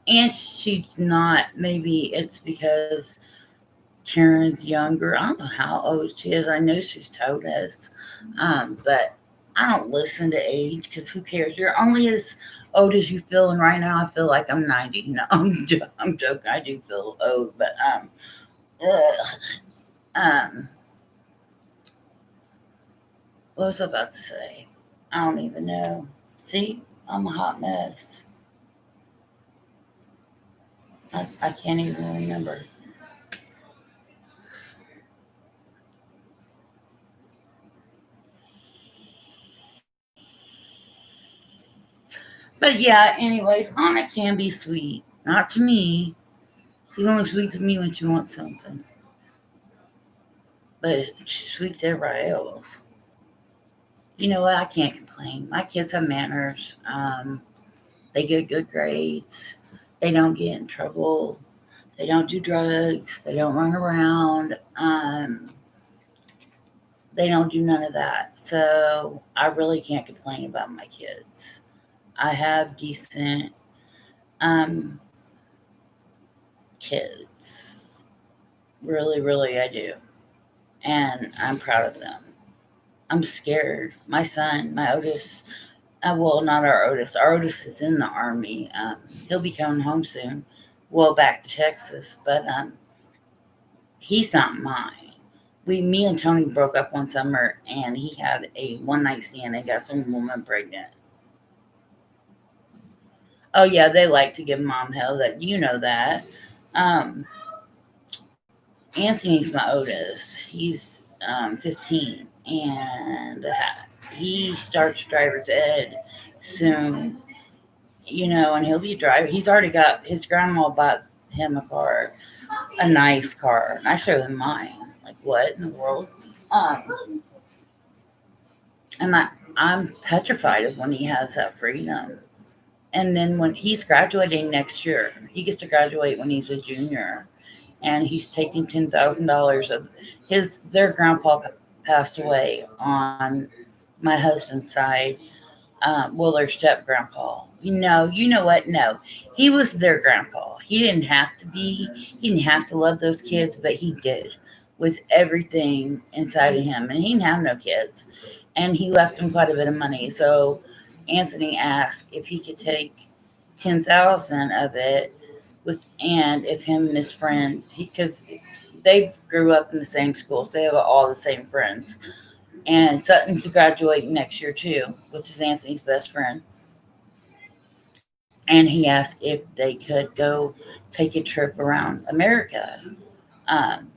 And she's not, maybe it's because Karen's younger. I don't know how old she is. I know she's told us. But I don't listen to age because who cares? You're only as old as you feel. And right now I feel like I'm 90. No, I'm joking. I do feel old. But ugh. um, what was I about to say? I don't even know. See, I'm a hot mess. I can't even remember. But yeah, anyways, Anna can be sweet. Not to me. She's only sweet to me when she wants something. But she's sweet to everybody else. You know what? I can't complain. My kids have manners. They get good grades. They don't get in trouble. They don't do drugs. They don't run around. They don't do none of that. So I really can't complain about my kids. I have decent um, kids. Really, really, I do. And I'm proud of them. I'm scared. My son, my Otis, well, not our Otis. Our Otis is in the Army. He'll be coming home soon. Well, back to Texas, but he's not mine. Me and Tony broke up one summer, and he had a one night stand and got some woman pregnant. Oh yeah, they like to give mom hell. That you know that. Um, Anthony's my Otis. He's 15, and he starts driver's ed soon. And he'll be driving. He's already got his grandma bought him a car, a nice car, nicer than mine. Like what in the world? Um, and I'm petrified of when he has that freedom. And then when he's graduating next year, he gets to graduate when he's a junior, and he's taking $10,000 of their grandpa passed away on my husband's side. Well, their step grandpa. You know what? No, he was their grandpa. He didn't have to be. He didn't have to love those kids, but he did with everything inside of him, and he didn't have no kids, and he left them quite a bit of money. So Anthony asked if he could take 10,000 of it and if him and his friend, because they grew up in the same school, so they have all the same friends. And Sutton's graduating next year too, which is Anthony's best friend. And he asked if they could go take a trip around America,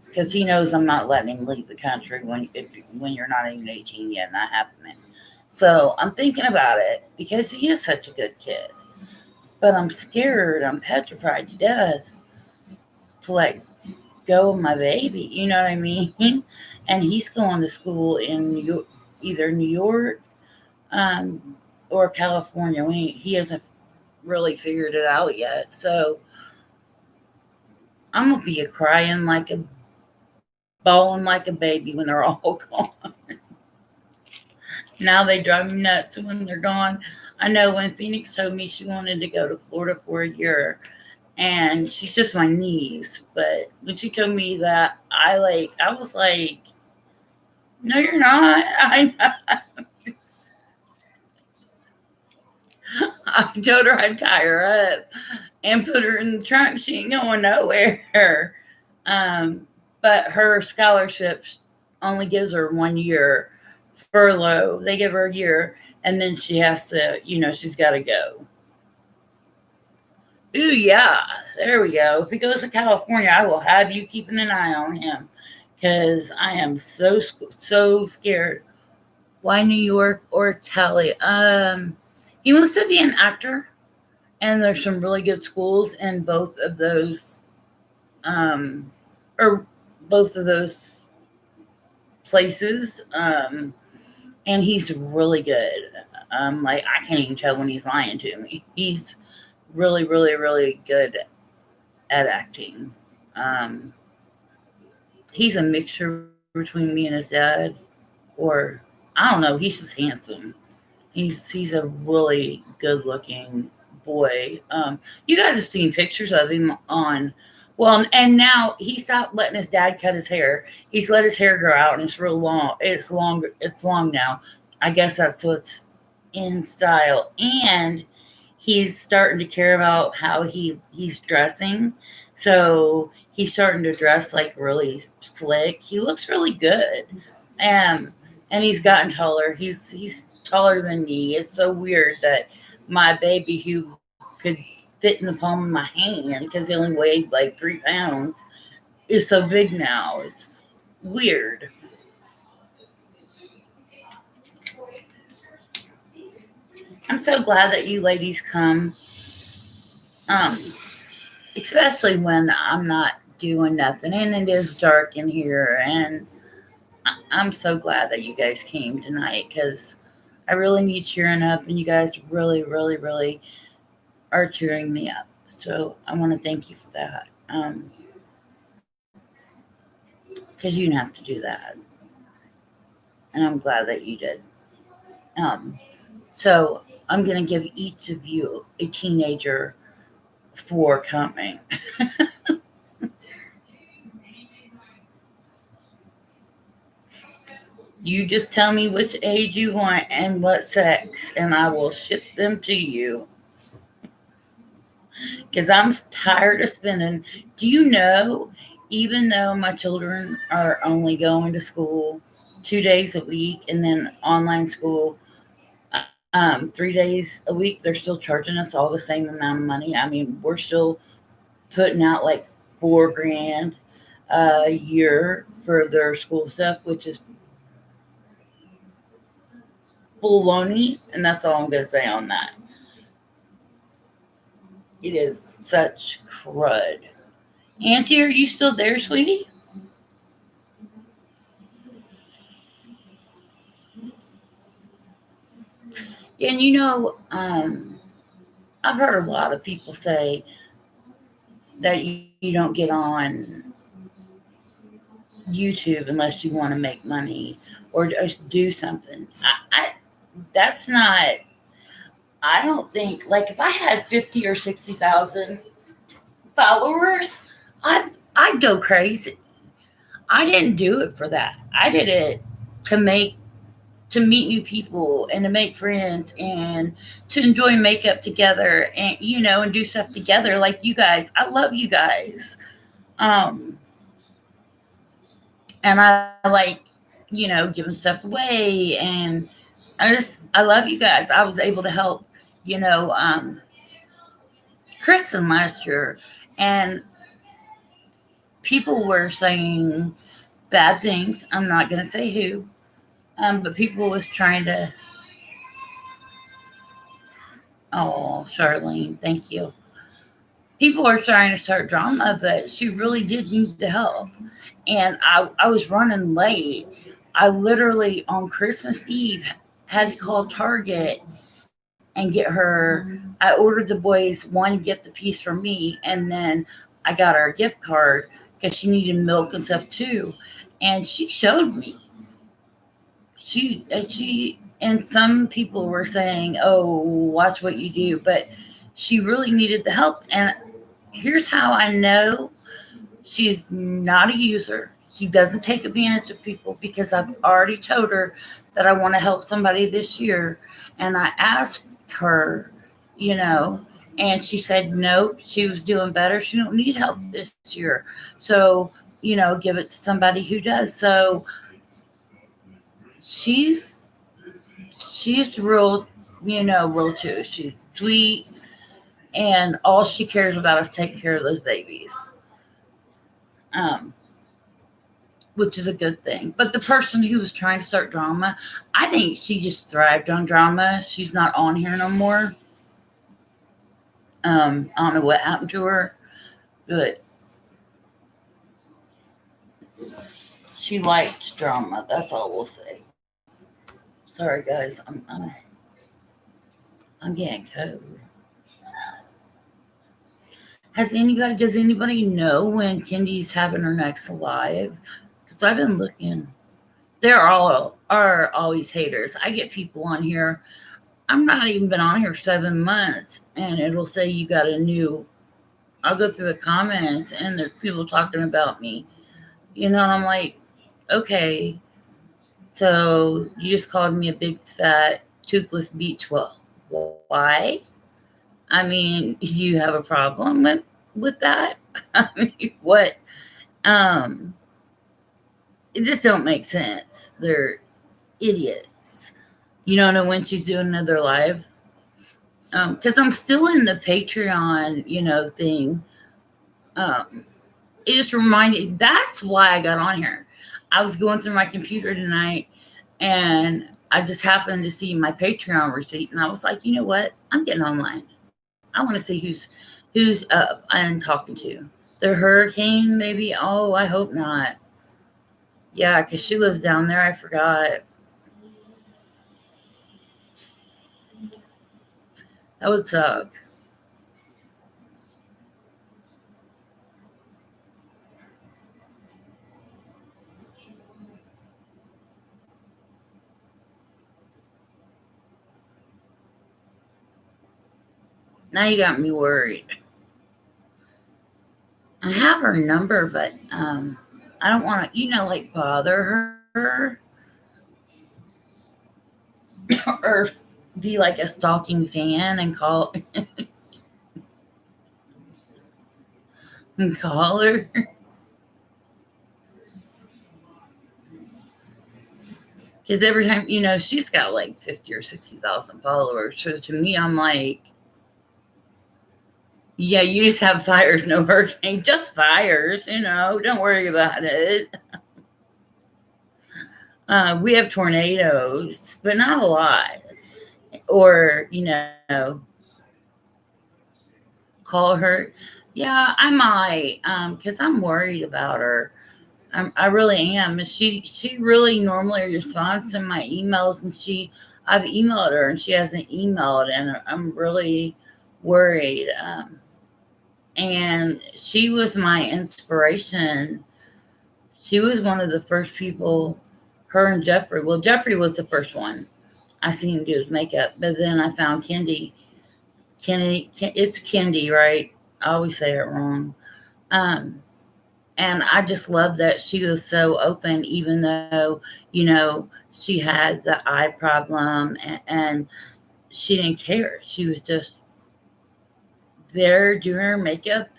because he knows I'm not letting him leave the country when you're not even 18 yet, not happening. So I'm thinking about it because he is such a good kid, but I'm scared. I'm petrified to death to let go of my baby. You know what I mean? And he's going to school in either New York or California. He hasn't really figured it out yet. So I'm gonna be a crying like a bawling like a baby when they're all gone. Now they drive me nuts when they're gone. I know when Phoenix told me she wanted to go to Florida for a year, and she's just my niece. But when she told me that, I was like, "No, you're not." I told her I'd tie her up and put her in the trunk. She ain't going nowhere. Um, but her scholarship only gives her 1 year furlough. They give her a year, and then she has to, she's got to go. Ooh, yeah, there we go. If he goes to California, I will have you keeping an eye on him because I am so scared. Why New York or Cali? He wants to be an actor, and there's some really good schools in both of those, or both of those places. And he's really good. Like I can't even tell when he's lying to me. He's really, really, really good at acting. Um, he's a mixture between me and his dad, or I don't know. He's just handsome. He's a really good looking boy. You guys have seen pictures of him on. Well, and now he stopped letting his dad cut his hair. He's let his hair grow out, and it's real long. It's longer. It's long now. I guess that's what's in style. And he's starting to care about how he's dressing. So he's starting to dress like really slick. He looks really good. Um, and he's gotten taller. He's taller than me. It's so weird that my baby, who could fit in the palm of my hand because he only weighed like 3 pounds, is so big now. It's weird. I'm so glad that you ladies come, um, especially when I'm not doing nothing and it is dark in here. And I'm so glad that you guys came tonight because I really need cheering up, and you guys really, really, really are cheering me up. So I want to thank you for that. Because you didn't have to do that, and I'm glad that you did. Um, so I'm going to give each of you a teenager for coming. You just tell me which age you want and what sex, and I will ship them to you. Because I'm tired of spending. Do you know, even though my children are only going to school 2 days a week and then online school 3 days a week, they're still charging us all the same amount of money. I mean, we're still putting out like 4 grand a year for their school stuff, which is baloney, and that's all I'm going to say on that. It is such crud. Auntie, are you still there, sweetie? And I've heard a lot of people say that you don't get on YouTube unless you want to make money or just do something. That's not. I don't think like if I had 50 or 60,000 followers, I'd go crazy. I didn't do it for that. I did it to make to meet new people and to make friends and to enjoy makeup together and and do stuff together like you guys. I love you guys. Um and I like, giving stuff away, and I love you guys. I was able to help, you know, um Kristen last year, and people were saying bad things. I'm not gonna say who, but people was trying to. Oh, Charlene, thank you. People are trying to start drama, but she really did need the help. And I was running late. I literally, on Christmas Eve, had to call Target and get her. I ordered the boys one gift apiece for me, and then I got her a gift card because she needed milk and stuff too. And she showed me. And some people were saying, "Oh, watch what you do," but she really needed the help. And here's how I know she's not a user. She doesn't take advantage of people because I've already told her that I want to help somebody this year. And I asked her, you know, and she said no, she was doing better. She don't need help this year. So, give it to somebody who does. So she's she's real, real too. She's sweet, and all she cares about is taking care of those babies. Um, which is a good thing. But the person who was trying to start drama, I think she just thrived on drama. She's not on here no more. I don't know what happened to her, but she liked drama. That's all we'll say. Sorry, guys. I'm getting cold. Does anybody know when Kendi's having her next live? Because I've been looking. They're all are always haters. I get people on here. I'm not even been on here 7 months, and it'll say you got a new. I'll go through the comments, and there's people talking about me. And I'm like, okay, so you just called me a big fat toothless beach. Well, why? I mean, do you have a problem with that? I mean, what? Um, it just don't make sense. They're idiots. You don't know when she's doing another live? Because I'm still in the Patreon, thing. Um, it just reminded. That's why I got on here. I was going through my computer tonight, and I just happened to see my Patreon receipt, and I was like, you know what? I'm getting online. I want to see who's up and talking to. The hurricane, maybe. Oh, I hope not. Yeah, because she lives down there. I forgot. That would suck. Now you got me worried. I have her number, but I don't want to, like bother her. or be like a stalking fan and call and call her. Because every time, she's got like 50 or 60,000 followers. So to me, I'm like, yeah, you just have fires, no hurricane, just fires, don't worry about it. We have tornadoes, but not a lot. Or, call her. Yeah, I might, because I'm worried about her. I really am. She really normally responds to my emails, and I've emailed her and she hasn't emailed, and I'm really worried. And she was my inspiration. She was one of the first people. Her and Jeffrey. Well, Jeffrey was the first one I seen him do his makeup, but then I found Kendi. It's Kendi, right? I always say it wrong. Um, and I just love that she was so open, even though, she had the eye problem, and she didn't care. She was just there doing her makeup.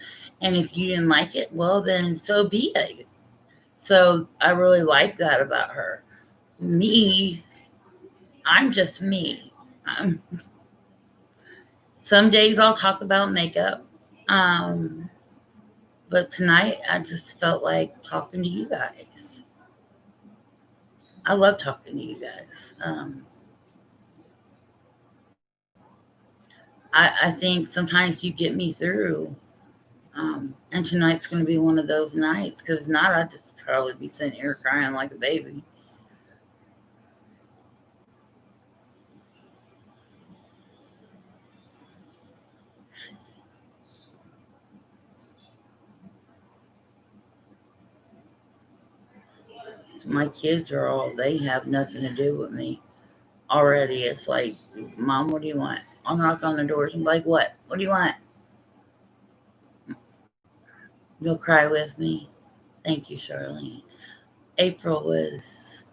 And if you didn't like it, well, then so be it. So I really like that about her. Me, I'm just me. Um, some days I'll talk about makeup. Um, but tonight I just felt like talking to you guys. I love talking to you guys. I think sometimes you get me through. And tonight's going to be one of those nights, because if not, I'd just probably be sitting here crying like a baby. My kids they have nothing to do with me already. It's like, Mom, what do you want? I'll knock on the doors and be like, what? What do you want? You'll cry with me. Thank you, Charlene. April was,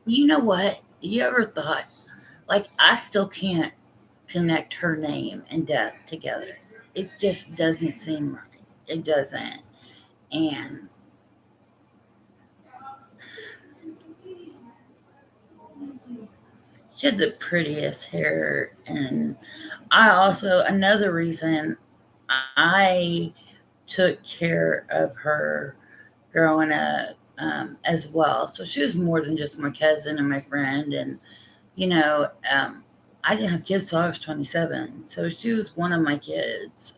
you know what? You ever thought, like, I still can't connect her name and death together. It just doesn't seem right. It doesn't. And she had the prettiest hair. And another reason I took care of her growing up, as well. So she was more than just my cousin and my friend. And, you know, um, I didn't have kids till I was 27. So she was one of my kids.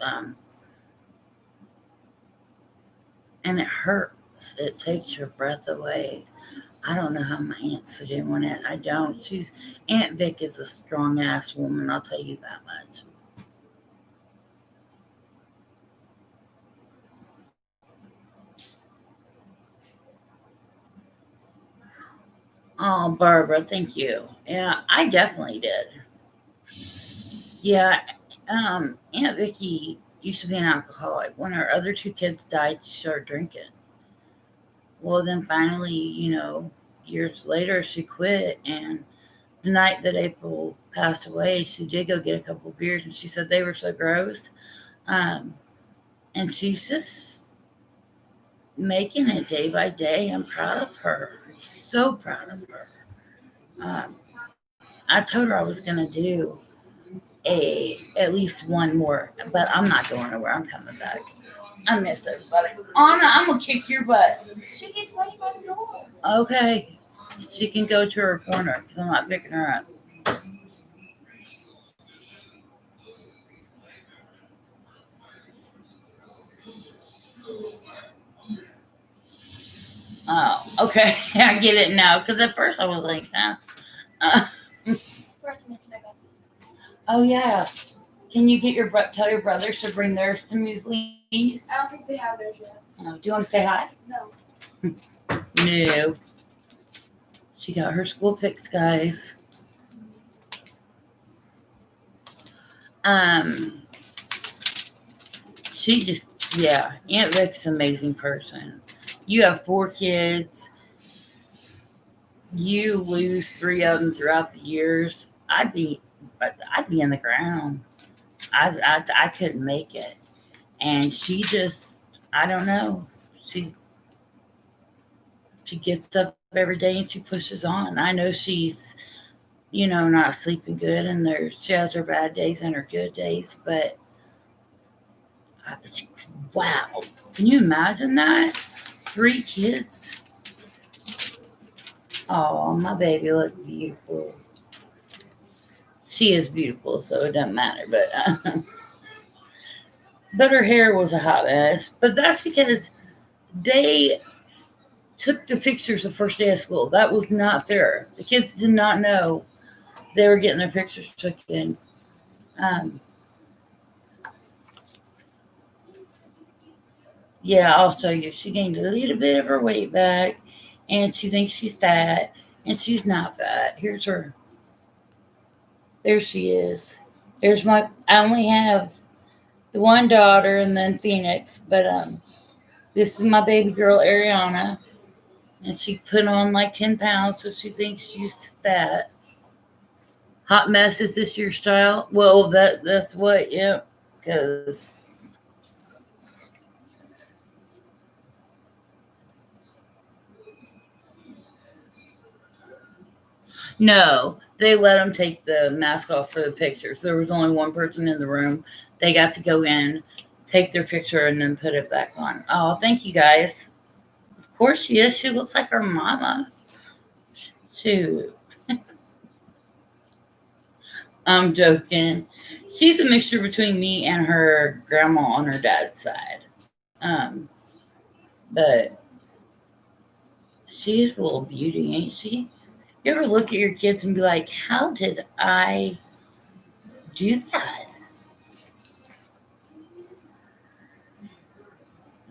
And it hurts. It takes your breath away. I don't know how my aunt's doing it. I don't. Aunt Vic is a strong ass woman. I'll tell you that much. Oh, Barbara, thank you. Yeah, I definitely did. Yeah, Aunt Vicky used to be an alcoholic. When her other two kids died, she started drinking. Well, then finally, years later, she quit. And the night that April passed away, she did go get a couple of beers, and she said they were so gross. Um, and she's just making it day by day. I'm proud of her. So proud of her. Um, I told her I was going to do at least one more, but I'm not going nowhere. I'm coming back. I miss everybody. Anna, I'm gonna kick your butt. She keeps waiting by the door. Okay, she can go to her corner because I'm not picking her up. Oh, okay. I get it now. Because at first I was like, huh? Uh, oh yeah. Can you tell your brothers to bring theirs to Muesli's? I don't think they have theirs yet. Oh, do you want to say hi? No. No. She got her school picks, guys. Um, she just, yeah. Aunt Vic's an amazing person. You have 4 kids. You lose 3 of them throughout the years. I'd be in the ground. I couldn't make it. And she just, I don't know. She she gets up every day and she pushes on. I know she's, not sleeping good, and she has her bad days and her good days. But she, wow, can you imagine that? 3 kids. Oh, my baby looked beautiful. She is beautiful, so it doesn't matter. But her hair was a hot mess. But that's because they took the pictures the first day of school. That was not fair. The kids did not know they were getting their pictures taken. Um, yeah, I'll show you. She gained a little bit of her weight back, and she thinks she's fat, and she's not fat. Here's her. There she is. There's my. I only have the one daughter and then Phoenix, but this is my baby girl Ariana, and she put on like 10 pounds, so she thinks she's fat. Hot mess, is this your style? Well, that's what, yeah, because no, they let them take the mask off for the pictures. There was only one person in the room. They got to go in, take their picture, and then put it back on. Oh, thank you guys. Of course she is. She looks like her mama. Shoot, I'm joking. She's a mixture between me and her grandma on her dad's side. Um, but she's a little beauty, ain't she? You ever look at your kids and be like, how did I do that?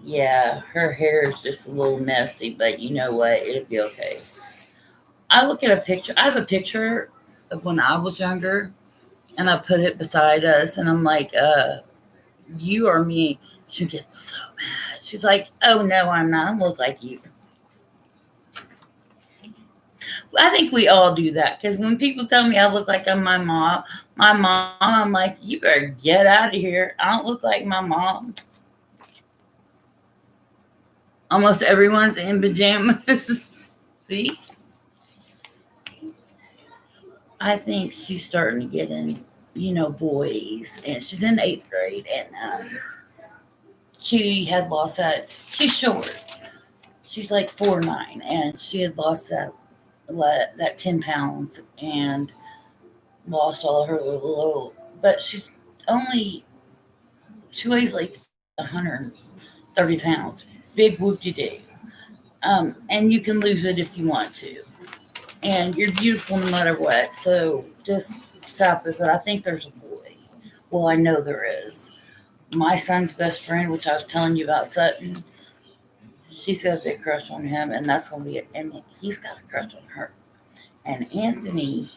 Yeah, her hair is just a little messy, but you know what? It'll be okay. I look at a picture. I have a picture of when I was younger, and I put it beside us, and I'm like, you or me? She gets so mad. She's like, oh, no, I'm not. I look like you. I think we all do that because when people tell me I look like I'm my mom, I'm like, you better get out of here. I don't look like my mom. Almost everyone's in pajamas. See? I think she's starting to get in, boys, and she's in 8th grade, and she had lost that. She's short. She's like 4'9", and she had lost that 10 pounds and lost all her little. But she weighs like 130 pounds. Big whoop de doo. And you can lose it if you want to. And you're beautiful no matter what. So just stop it. But I think there's a boy. Well, I know there is. My son's best friend, which I was telling you about, Sutton, she's got a big crush on him, and that's going to be it. And he's got a crush on her. And Anthony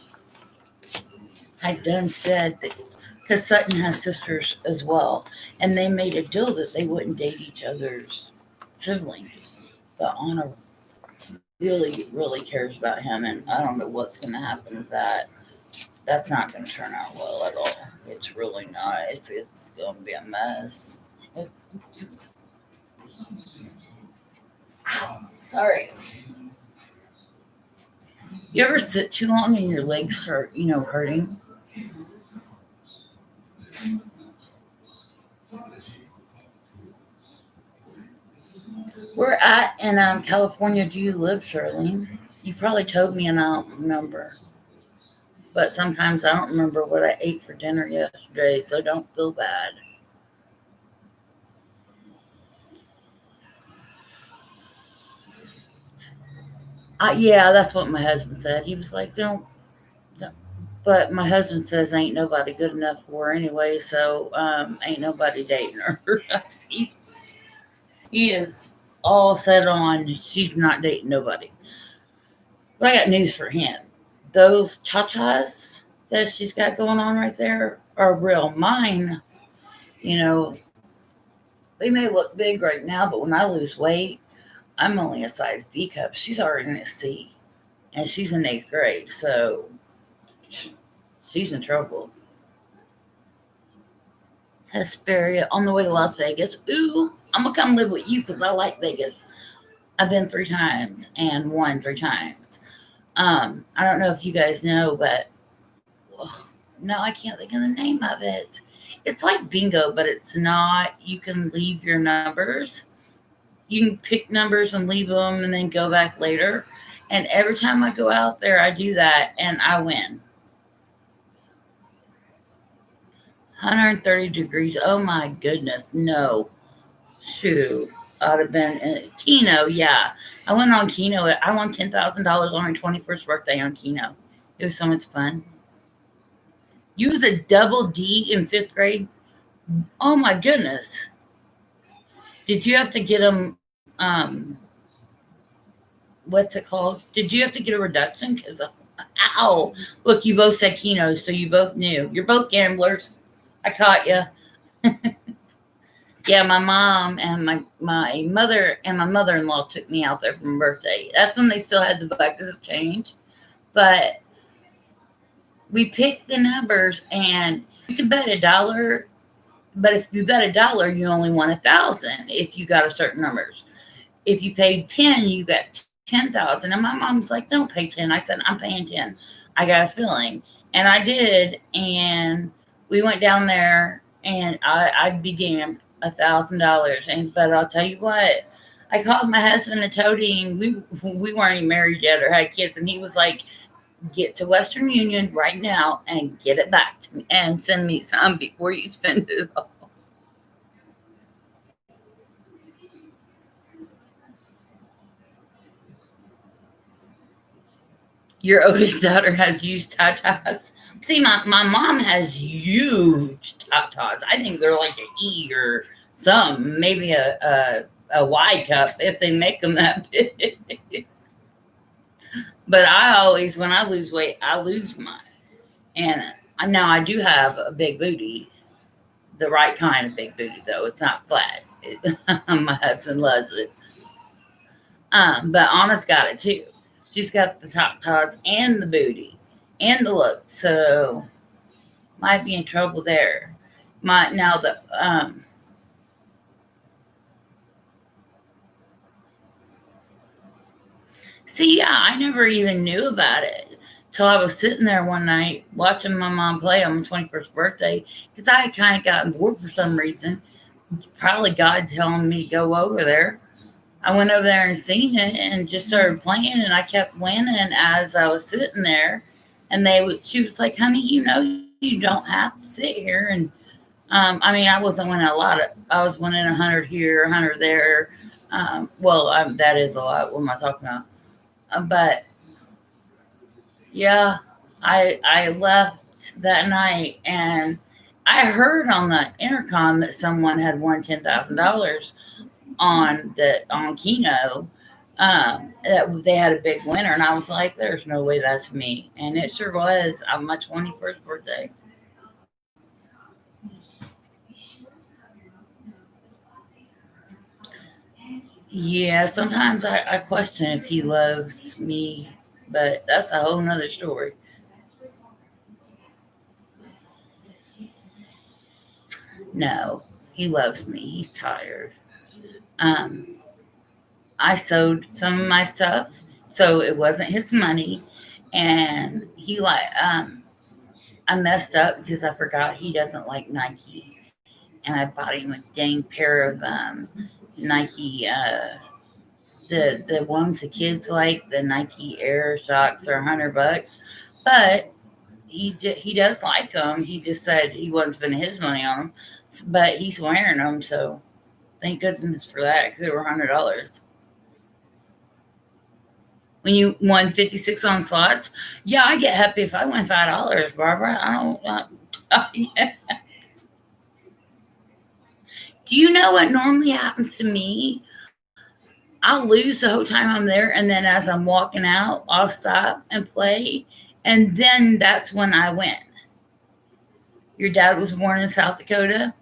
had done said that, because Sutton has sisters as well, and they made a deal that they wouldn't date each other's siblings. But Anna really, really cares about him, and I don't know what's going to happen with that. That's not going to turn out well at all. It's really nice. It's going to be a mess. Sorry. You ever sit too long and your legs start, hurting? Where at in California do you live, Charlene? You probably told me and I don't remember. But sometimes I don't remember what I ate for dinner yesterday, so don't feel bad. Yeah, that's what my husband said. He was like, don't. But my husband says ain't nobody good enough for her anyway, so ain't nobody dating her. He is all set on she's not dating nobody. But I got news for him. Those cha-chas that she's got going on right there are real. Mine, you know, they may look big right now, but when I lose weight, I'm only a size B cup. She's already in a C, and she's in 8th grade, so she's in trouble. Hesperia on the way to Las Vegas. Ooh, I'm gonna come live with you because I like Vegas. I've been 3 times and won 3 times. I don't know if you guys know, but no, I can't think of the name of it. It's like bingo, but it's not. You can leave your numbers. You can pick numbers and leave them and then go back later. And every time I go out there, I do that and I win. 130 degrees. Oh my goodness. No. Shoot. I'd have been in Keno. Yeah. I went on Keno. I won $10,000 on my 21st birthday on Keno. It was so much fun. You was a double D in 5th grade. Oh my goodness. Did you have to get them, what's it called? Did you have to get a reduction? Because, ow. Look, you both said Keno, so you both knew. You're both gamblers. I caught you. Yeah, my mom and my mother and my mother-in-law took me out there for my birthday. That's when they still had the buckets of change. But we picked the numbers, and you could bet $1. But if you bet $1, you only won 1,000 if you got a certain numbers. If you paid 10, you got 10,000. And my mom's like, "Don't pay 10." I said, "I'm paying 10. I got a feeling," and I did. And we went down there, and I began $1,000. But I'll tell you what, I called my husband a toady, and we weren't even married yet or had kids, and he was like, "Get to Western Union right now and get it back to me and send me some before you spend it all." Your oldest daughter has used tatas. See, my mom has huge tatas. I think they're like an E or something, maybe a Y cup if they make them that big. But I always, when I lose weight, I lose mine. And now I do have a big booty, the right kind of big booty, though. It's not flat. My husband loves it. But Anna's got it too. She's got the top tots and the booty and the look. So might be in trouble there. My now the see, yeah, I never even knew about it till I was sitting there one night watching my mom play on my 21st birthday because I had kind of gotten bored for some reason. Probably God telling me to go over there. I went over there and seen it and just started playing, and I kept winning as I was sitting there. And she was like, "Honey, you don't have to sit here." And I mean, I wasn't winning a lot. I was winning 100 here, 100 there. That is a lot. What am I talking about? But yeah, I left that night, and I heard on the intercom that someone had won $10,000 on Keno. That they had a big winner, and I was like, "There's no way that's me," and it sure was on my 21st birthday. Yeah, sometimes I question if he loves me, but that's a whole nother story. No, he loves me. He's tired. Um, I sold some of my stuff, so it wasn't his money, and I messed up because I forgot he doesn't like Nike, and I bought him a dang pair of Nike. The ones the kids like, the Nike Air Shocks are $100, but he does like them. He just said he wasn't spending his money on them, but he's wearing them. So thank goodness for that because they were $100. When you won 56 on slots, yeah, I get happy if I win $5, Barbara. I don't. Yeah. Do you know what normally happens to me? I'll lose the whole time I'm there, and then as I'm walking out, I'll stop and play, and then that's when I win. Your dad was born in South Dakota.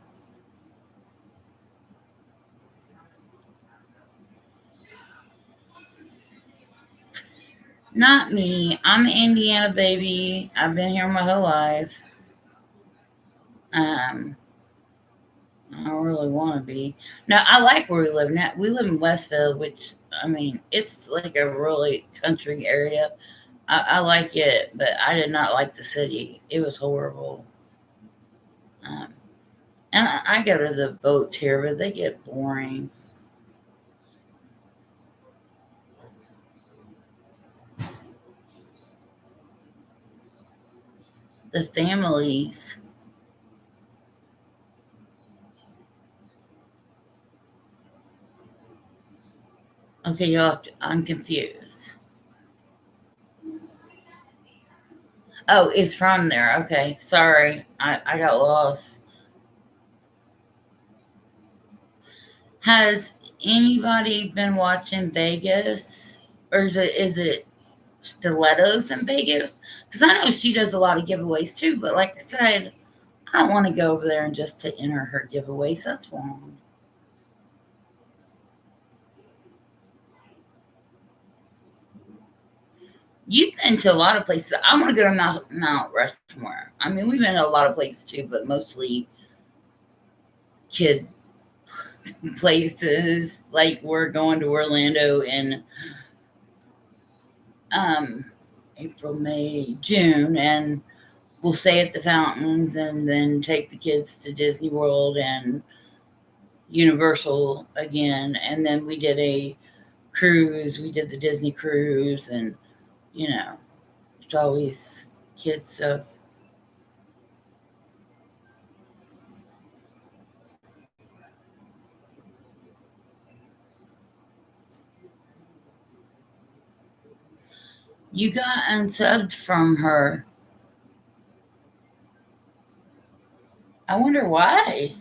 Not me. I'm an Indiana baby. I've been here my whole life. Um, I don't really want to be. No, I like where we live now. We live in Westville, which I mean, it's like a really country area. I like it, but I did not like the city. It was horrible. Um, and I go to the boats here, but they get boring. The families. Okay, y'all. I'm confused. Oh, it's from there. Okay, sorry. I got lost. Has anybody been watching Vegas, or is it Stilettos in Vegas? Because I know she does a lot of giveaways too. But like I said, I don't want to go over there and just to enter her giveaways. That's wrong. You've been to a lot of places. I want to go to Mount Rushmore. I mean, we've been to a lot of places too, but mostly kid places. Like we're going to Orlando in um, April, May, June, and we'll stay at the fountains and then take the kids to Disney World and Universal again. And then we did a cruise. We did the Disney cruise, and you know, it's always kid stuff. You got unsubbed from her. I wonder why.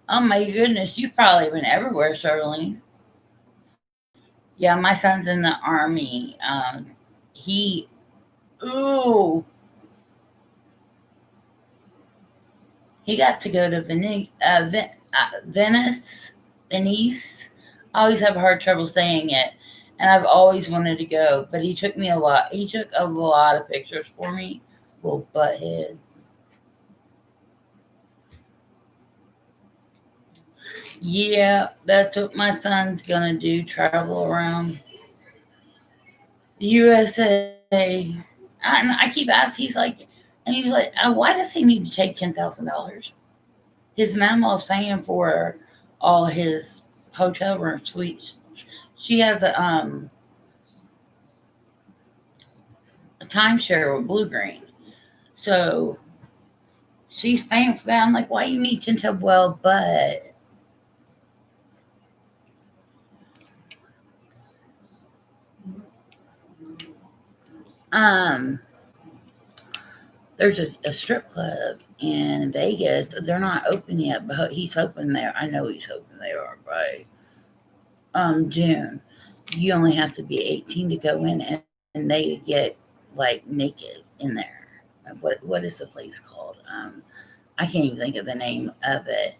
Oh my goodness, you've probably been everywhere, Charlene. Yeah, my son's in the army. He, ooh, he got to go to Venice. I always have a hard trouble saying it, and I've always wanted to go. But he took me a lot. He took a lot of pictures for me. Little butthead. Yeah, that's what my son's gonna do. Travel around the USA. And I keep asking. He's like, and he was like, why does he need to take $10,000? His mama's paying for all his hotel room suites. She has a timeshare with Blue Green, so she's paying for that. I'm like, why you need to? Well, but um, there's a strip club in Vegas. They're not open yet, but he's hoping there. I know he's hoping they are by June. You only have to be 18 to go in, and they get like naked in there. What is the place called? I can't even think of the name of it.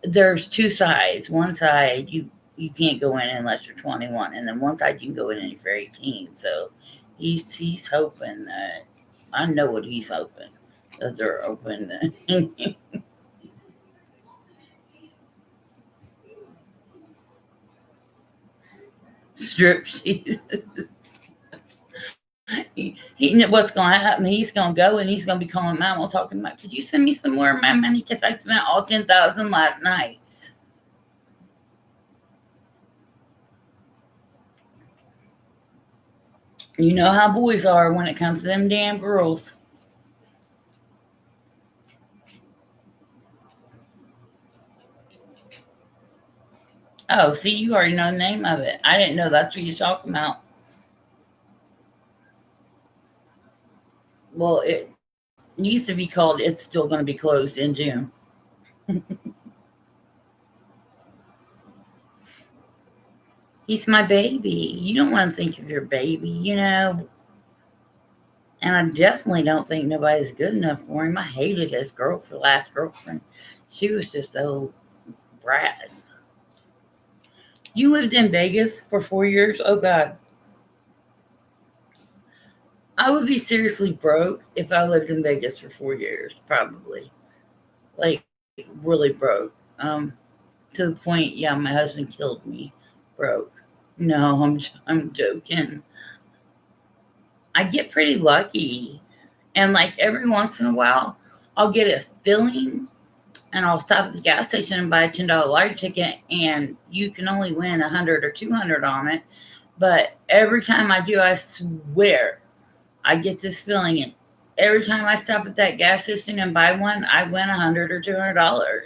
There's two sides. One side you can't go in unless you're 21, and then one side you can go in if you're 18. So he's hoping that I know what he's hoping that they're open. Strip. He what's going to happen. He's going to go and he's going to be calling Mama, talking about, could you send me some more of my money because I spent all 10,000 last night. You know how boys are when it comes to them damn girls. Oh, see, you already know the name of it. I didn't know that's what you're talking about. Well, it needs to be called It's Still Going to Be Closed in June. He's my baby. You don't want to think of your baby, you know. And I definitely don't think nobody's good enough for him. I hated his last girlfriend. She was just so brat. You lived in Vegas for 4 years? Oh, God. I would be seriously broke if I lived in Vegas for 4 years, probably. Like, really broke. To the point, yeah, my husband killed me broke. No, I'm joking. I get pretty lucky. And like every once in a while, I'll get a filling and I'll stop at the gas station and buy a $10 lottery ticket, and you can only win 100 or 200 on it. But every time I do, I swear I get this feeling, and every time I stop at that gas station and buy one, I win 100 or $200.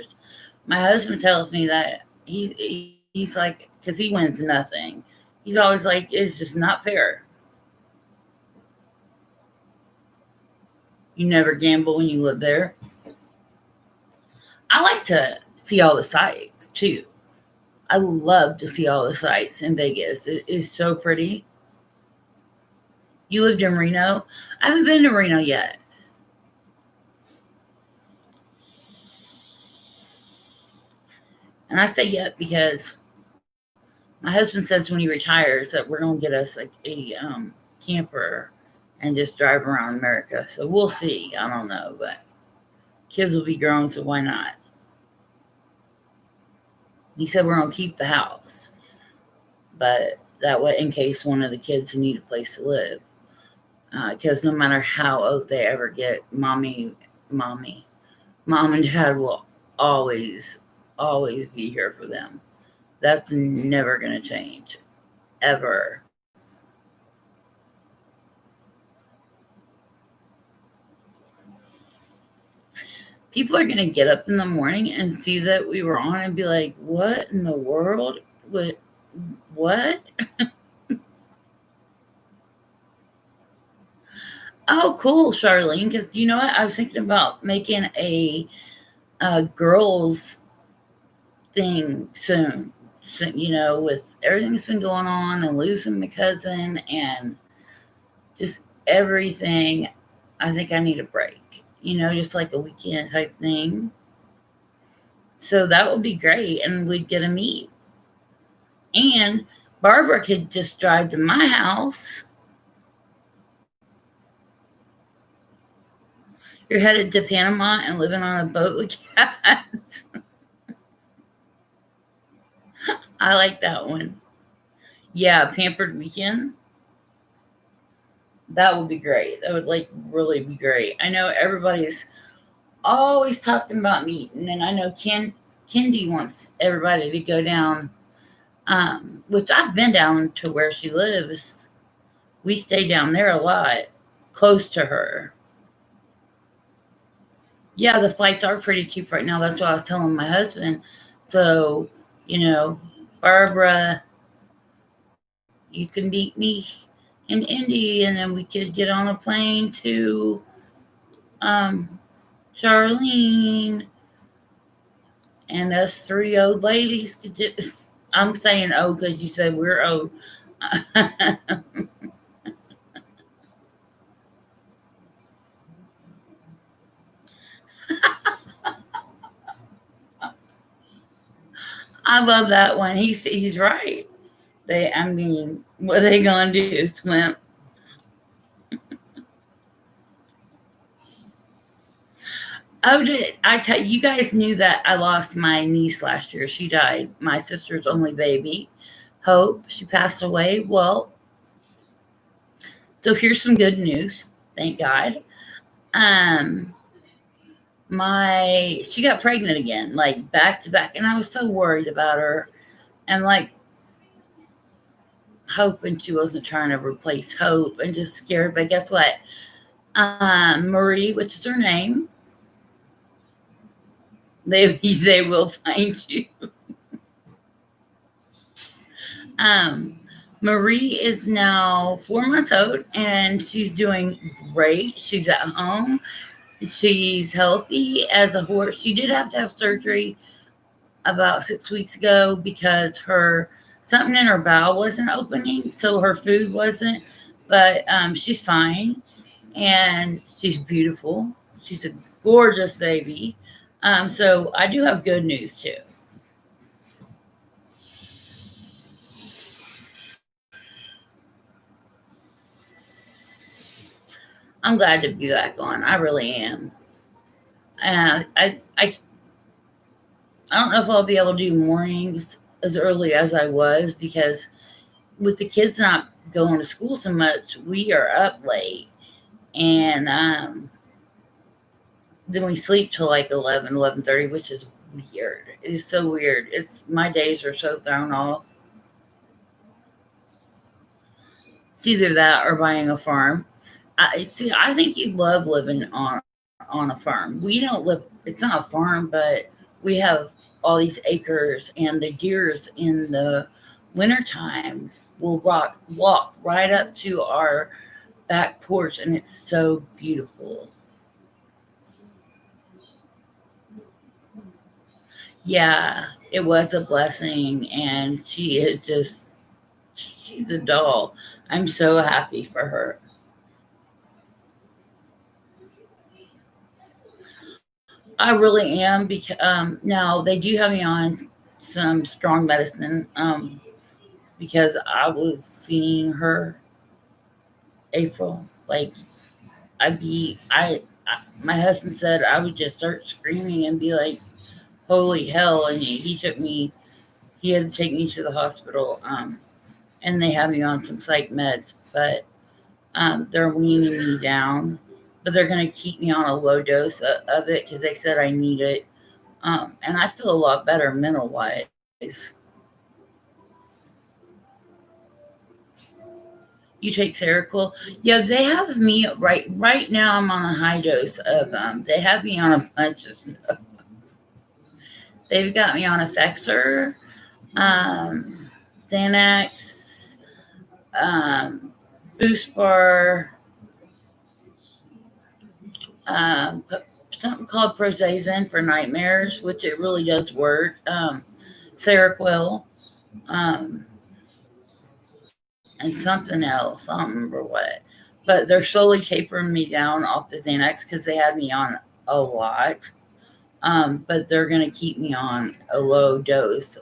My husband tells me that he's like, because he wins nothing. He's always like, it's just not fair. You never gamble when you live there. I like to see all the sights too. I love to see all the sights in Vegas. It is so pretty. You lived in Reno? I haven't been to Reno yet. And I say yet because my husband says when he retires that we're going to get us like a camper and just drive around America. So we'll see. I don't know, but kids will be grown, so why not? He said we're going to keep the house, but that way in case one of the kids need a place to live. Because no matter how old they ever get, mom and dad will always be here for them. That's never going to change, ever. People are going to get up in the morning and see that we were on and be like, what in the world? What? Oh, cool, Charlene. Because you know what? I was thinking about making a girls thing soon. So, you know, with everything that's been going on and losing my cousin and just everything, I think I need a break. You know, just like a weekend type thing. So that would be great, and we'd get to meet. And Barbara could just drive to my house. You're headed to Panama and living on a boat with cats. I like that one. Yeah, pampered weekend. That would be great. That would like really be great. I know everybody's always talking about meeting, and I know Kendi wants everybody to go down. Which I've been down to where she lives. We stay down there a lot, close to her. Yeah, the flights are pretty cheap right now. That's what I was telling my husband. So, you know, Barbara, you can meet me in Indy, and then we could get on a plane to Charlene, and us three old ladies could just. I'm saying oh because you said we're old. I love that one. He's right. I mean, what are they gonna do? Swim? Oh, did I tell you? You guys knew that I lost my niece last year. She died. My sister's only baby, Hope. She passed away. Well, so here's some good news. Thank God. Um, she got pregnant again, like back to back, and I was so worried about her, and like hoping she wasn't trying to replace Hope, and just scared. But guess what? Marie, which is her name, they will find you. Marie is now 4 months old, and she's doing great. She's at home. She's healthy as a horse. She did have to have surgery about 6 weeks ago because something in her bowel wasn't opening, so her food wasn't. But she's fine. and she's beautiful. She's a gorgeous baby. So I do have good news too. I'm glad to be back on. I really am. And I don't know if I'll be able to do mornings as early as I was because with the kids not going to school so much, we are up late. And then we sleep till like 11:30, which is weird. It is so weird. It's my days are so thrown off. It's either that or buying a farm. I think you love living on a farm. We don't live. It's not a farm, but we have all these acres, and the deers in the wintertime will walk right up to our back porch, and it's so beautiful. Yeah, it was a blessing, and she is just she's a doll. I'm so happy for her. I really am because now they do have me on some strong medicine because I was seeing her April. Like my husband said I would just start screaming and be like, "Holy hell!" And he took me. He had to take me to the hospital, and they had me on some psych meds, but they're weaning me down. But they're going to keep me on a low dose of it because they said I need it. And I feel a lot better mental wise. You take Seroquel? Yeah, they have me right now. I'm on a high dose of. They have me on a bunch of. They've got me on Effexor, um, Xanax, um, Boost Bar, um, something called Prozazen for nightmares, which it really does work. Seroquel, um, and something else. I don't remember what. But they're slowly tapering me down off the Xanax because they had me on a lot. But they're going to keep me on a low dose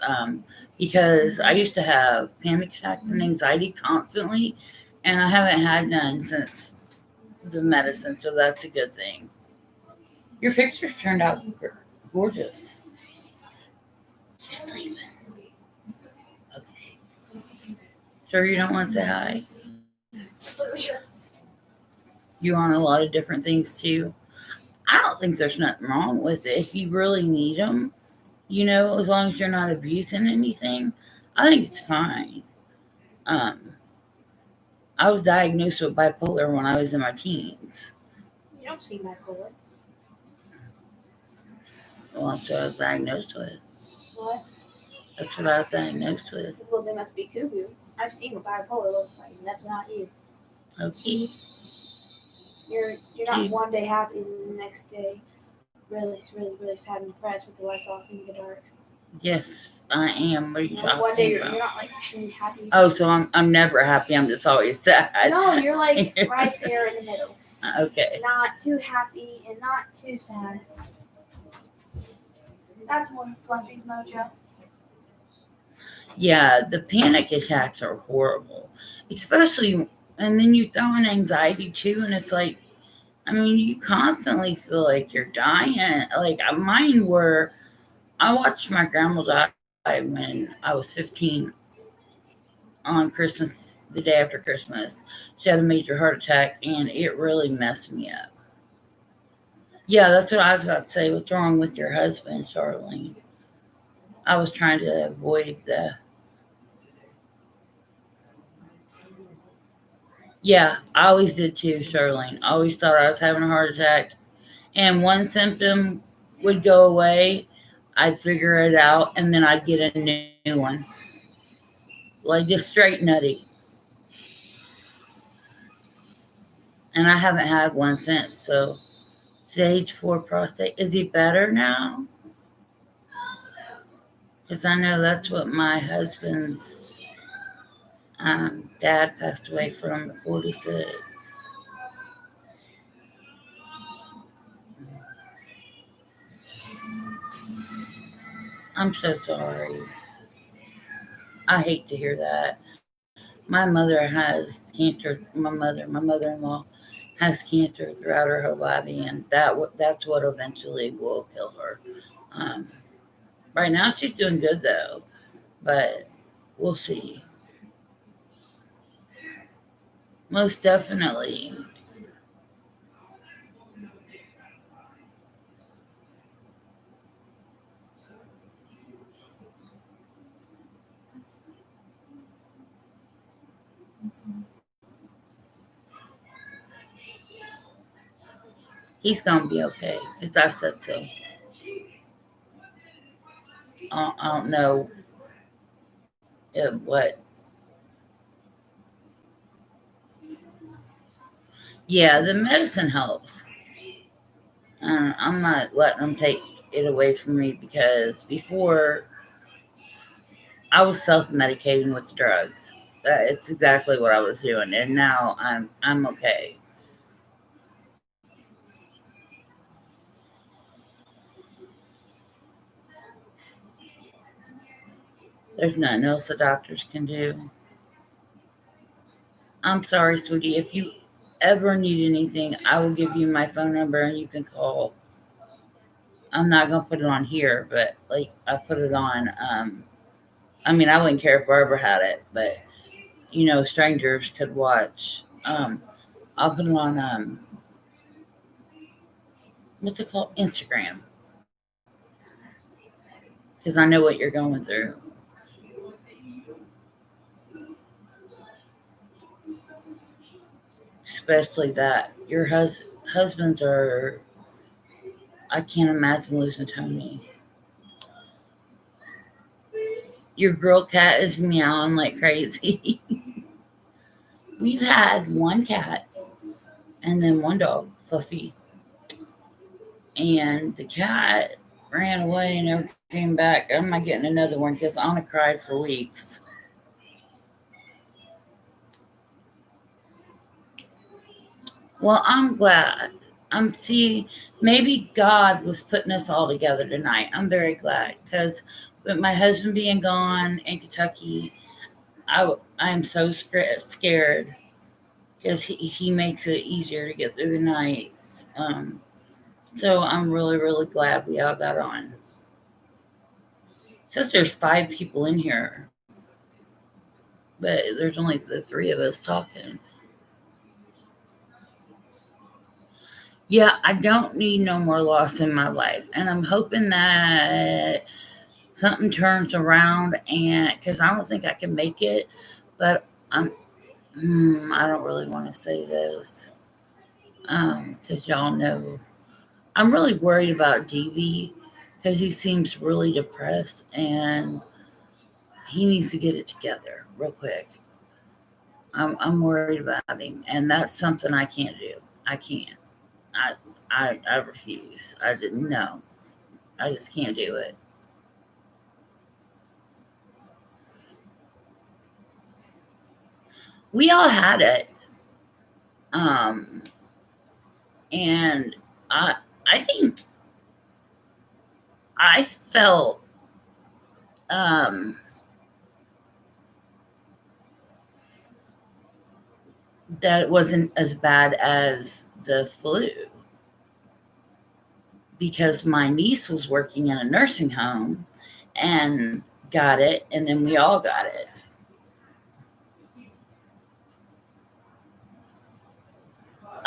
because I used to have panic attacks and anxiety constantly, and I haven't had none since the medicine, so that's a good thing. Your pictures turned out gorgeous. You're sleeping. Okay. Sure, you don't want to say hi? You're on a lot of different things too. I don't think there's nothing wrong with it if you really need them. As long as you're not abusing anything, I think it's fine. Um, I was diagnosed with bipolar when I was in my teens. You don't see bipolar. Well, that's what I was diagnosed with. What? That's what I was diagnosed with. Well, they must be cuckoo. I've seen what bipolar looks like, and that's not you. Okay. You're not one day happy and the next day really, really, really sad and depressed with the lights off in the dark. Yes, I am. What are you talking One day about? you're not like extremely happy. Oh, so I'm never happy. I'm just always sad. No, you're like right there in the middle. Okay. Not too happy and not too sad. That's one of Fluffy's mojo. Yeah, the panic attacks are horrible, especially, and then you throw in anxiety too, and it's like, I mean, you constantly feel like you're dying. Like mine were, I watched my grandma die when I was 15 on Christmas, the day after Christmas. She had a major heart attack, and it really messed me up. Yeah, that's what I was about to say. What's wrong with your husband, Charlene? I was trying to avoid the. Yeah, I always did too, Charlene. I always thought I was having a heart attack, and one symptom would go away. I'd figure it out, and then I'd get a new one, like just straight nutty. And I haven't had one since. So, stage 4 prostate. Is he better now? Because I know that's what my husband's dad passed away from at 46. I'm so sorry. I hate to hear that. My mother has cancer. My mother-in-law has cancer throughout her whole body, and that's what eventually will kill her. Um, right now, she's doing good though, but we'll see. Most definitely. He's gonna be okay because I said so. I don't know what. Yeah, the medicine helps. I'm not letting them take it away from me because before I was self-medicating with the drugs. It's exactly what I was doing, and now I'm okay. There's nothing else the doctors can do. I'm sorry, sweetie. If you ever need anything, I will give you my phone number and you can call. I'm not gonna put it on here, but like I put it on. I mean, I wouldn't care if Barbara had it, but strangers could watch. I'll put it on what's it called, Instagram, because I know what you're going through, especially that your husbands are. I can't imagine losing Tony. Your girl cat is meowing like crazy. We've had one cat and then one dog, Fluffy, and the cat ran away and never came back. I'm not getting another one because Anna cried for weeks. Well, I'm glad. See, maybe God was putting us all together tonight. I'm very glad because with my husband being gone in Kentucky, I am so scared because he makes it easier to get through the nights. So I'm really, really glad we all got on. Says there's 5 people in here, but there's only the 3 of us talking. Yeah, I don't need no more loss in my life. And I'm hoping that something turns around and because I don't think I can make it, but I don't really want to say this because y'all know I'm really worried about DV because he seems really depressed and he needs to get it together real quick. I'm worried about him, and that's something I can't do. I can't. I I refuse. I didn't know. I just can't do it. We all had it, um, and I think I felt um, that it wasn't as bad as the flu because my niece was working in a nursing home and got it, and then we all got it.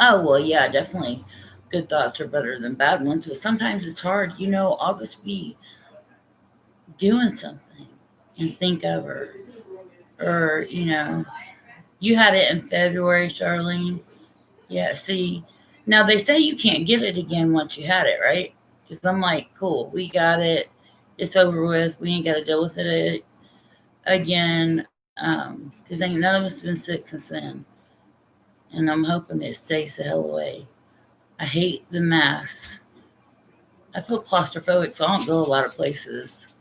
Oh, well, yeah, definitely. Good thoughts are better than bad ones, but sometimes it's hard. I'll just be doing something and think of her. Or, you had it in February, Charlene. Yeah, see, now they say you can't get it again once you had it, right? Because I'm like, cool, we got it. It's over with. We ain't got to deal with it again. Because ain't none of us been sick since then. And I'm hoping it stays the hell away. I hate the masks. I feel claustrophobic, so I don't go a lot of places.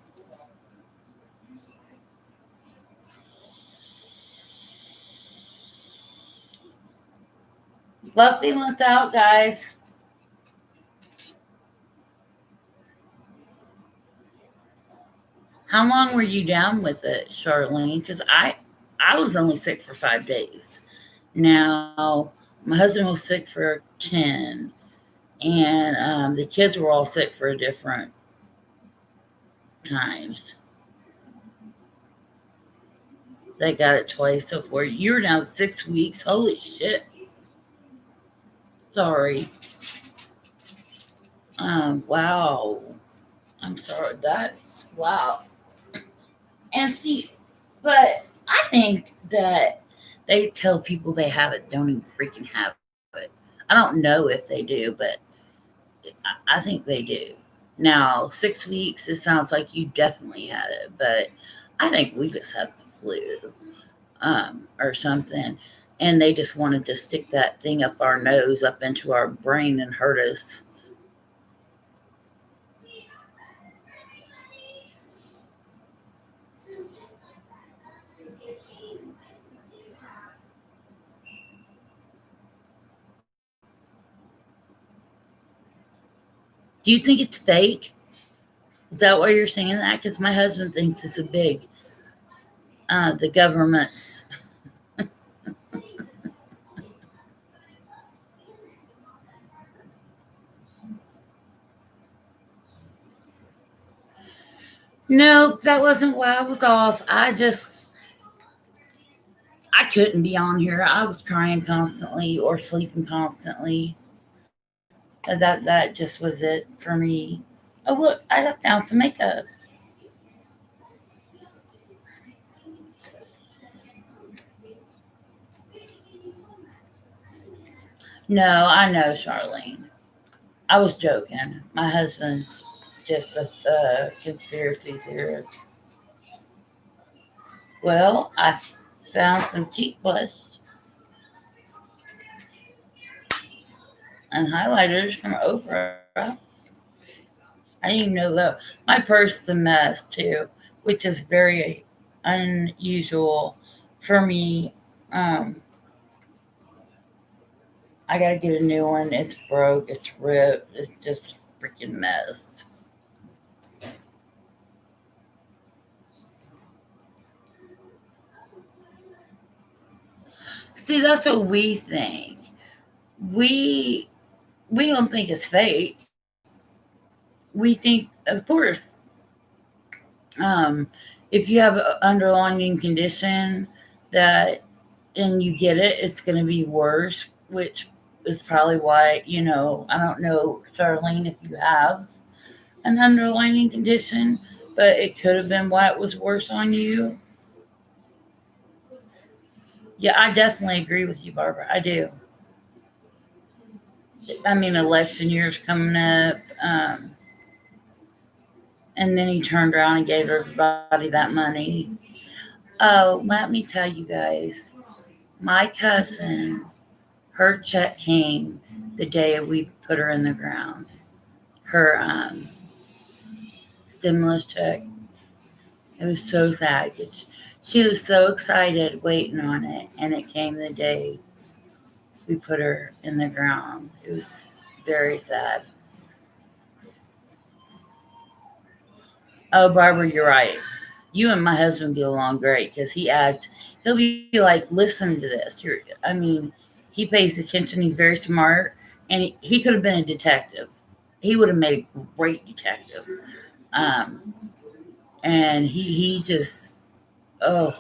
Fluffy wants out, guys. How long were you down with it, Charlene? Because I was only sick for 5 days. Now my husband was sick for 10, and the kids were all sick for different times. They got it twice so far. You were down 6 weeks. Holy shit. Sorry. Wow. I'm sorry. That's wow. And see, but I think that they tell people they have it, don't even freaking have it. I don't know if they do, but I think they do. Now, 6 weeks, it sounds like you definitely had it, but I think we just had the flu or something. And they just wanted to stick that thing up our nose, up into our brain, and hurt us. Do you think it's fake? Is that why you're saying that? Because my husband thinks it's a big, the government's. Nope, that wasn't why I was off. I couldn't be on here. I was crying constantly or sleeping constantly. That just was it for me. Oh look, I left down some makeup. No, I know, Charlene. I was joking. My husband's just a conspiracy theorist. Well, I found some cheek blush and highlighters from Oprah. I didn't even know that. My purse is a mess too, which is very unusual for me. Um, I gotta get a new one. It's broke. It's ripped. It's just a freaking mess. See, that's what we think. We we don't think it's fake. We think, of course, um, if you have an underlying condition that and you get it, it's going to be worse, which is probably why, I don't know, Charlene, if you have an underlying condition, but it could have been why it was worse on you. Yeah, I definitely agree with you, Barbara. I do. I mean, election year's coming up. And then he turned around and gave everybody that money. Oh, let me tell you guys, my cousin, her check came the day we put her in the ground. Her stimulus check. It was so sad. She was so excited waiting on it, and it came the day we put her in the ground. It was very sad. Oh, Barbara, you're right. You and my husband get along great because he'll be like, listen to this. I mean, he pays attention. He's very smart, and he could have been a detective. He would have made a great detective. Um, and he just, oh,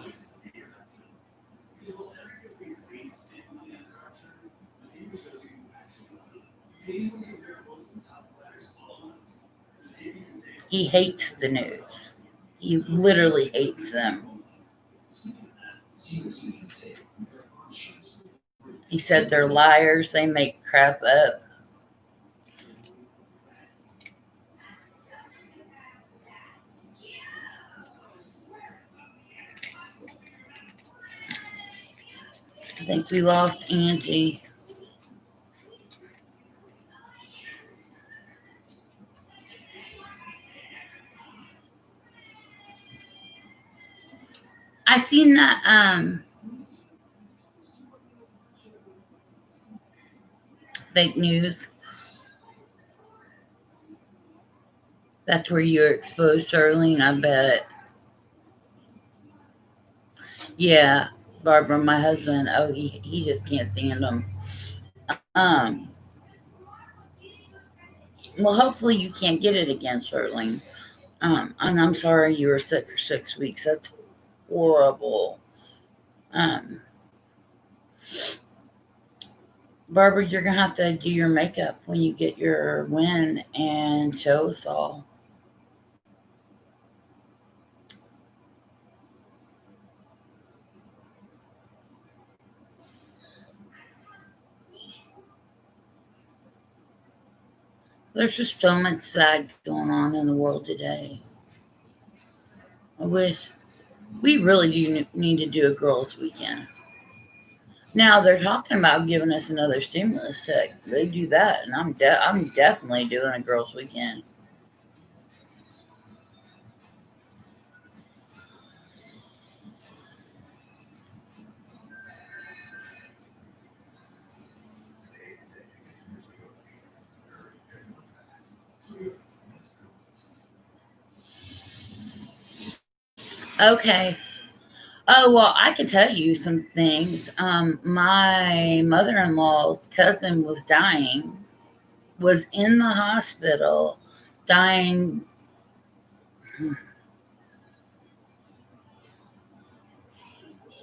he hates the news. He literally hates them. He said they're liars. They make crap up. I think we lost Angie. I seen that fake news. That's where you're exposed, Charlene, I bet. Yeah, Barbara, my husband. Oh, he just can't stand them. Um, well, hopefully you can't get it again, Shirley. And I'm sorry you were sick for 6 weeks. That's horrible. Um, Barbara, you're gonna have to do your makeup when you get your win and show us all. There's just so much sad going on in the world today. I wish we really do need to do a girls' weekend. Now they're talking about giving us another stimulus check. They do that, and I'm definitely doing a girls' weekend. Okay. Oh well, I can tell you some things. My mother-in-law's cousin was dying, was in the hospital, dying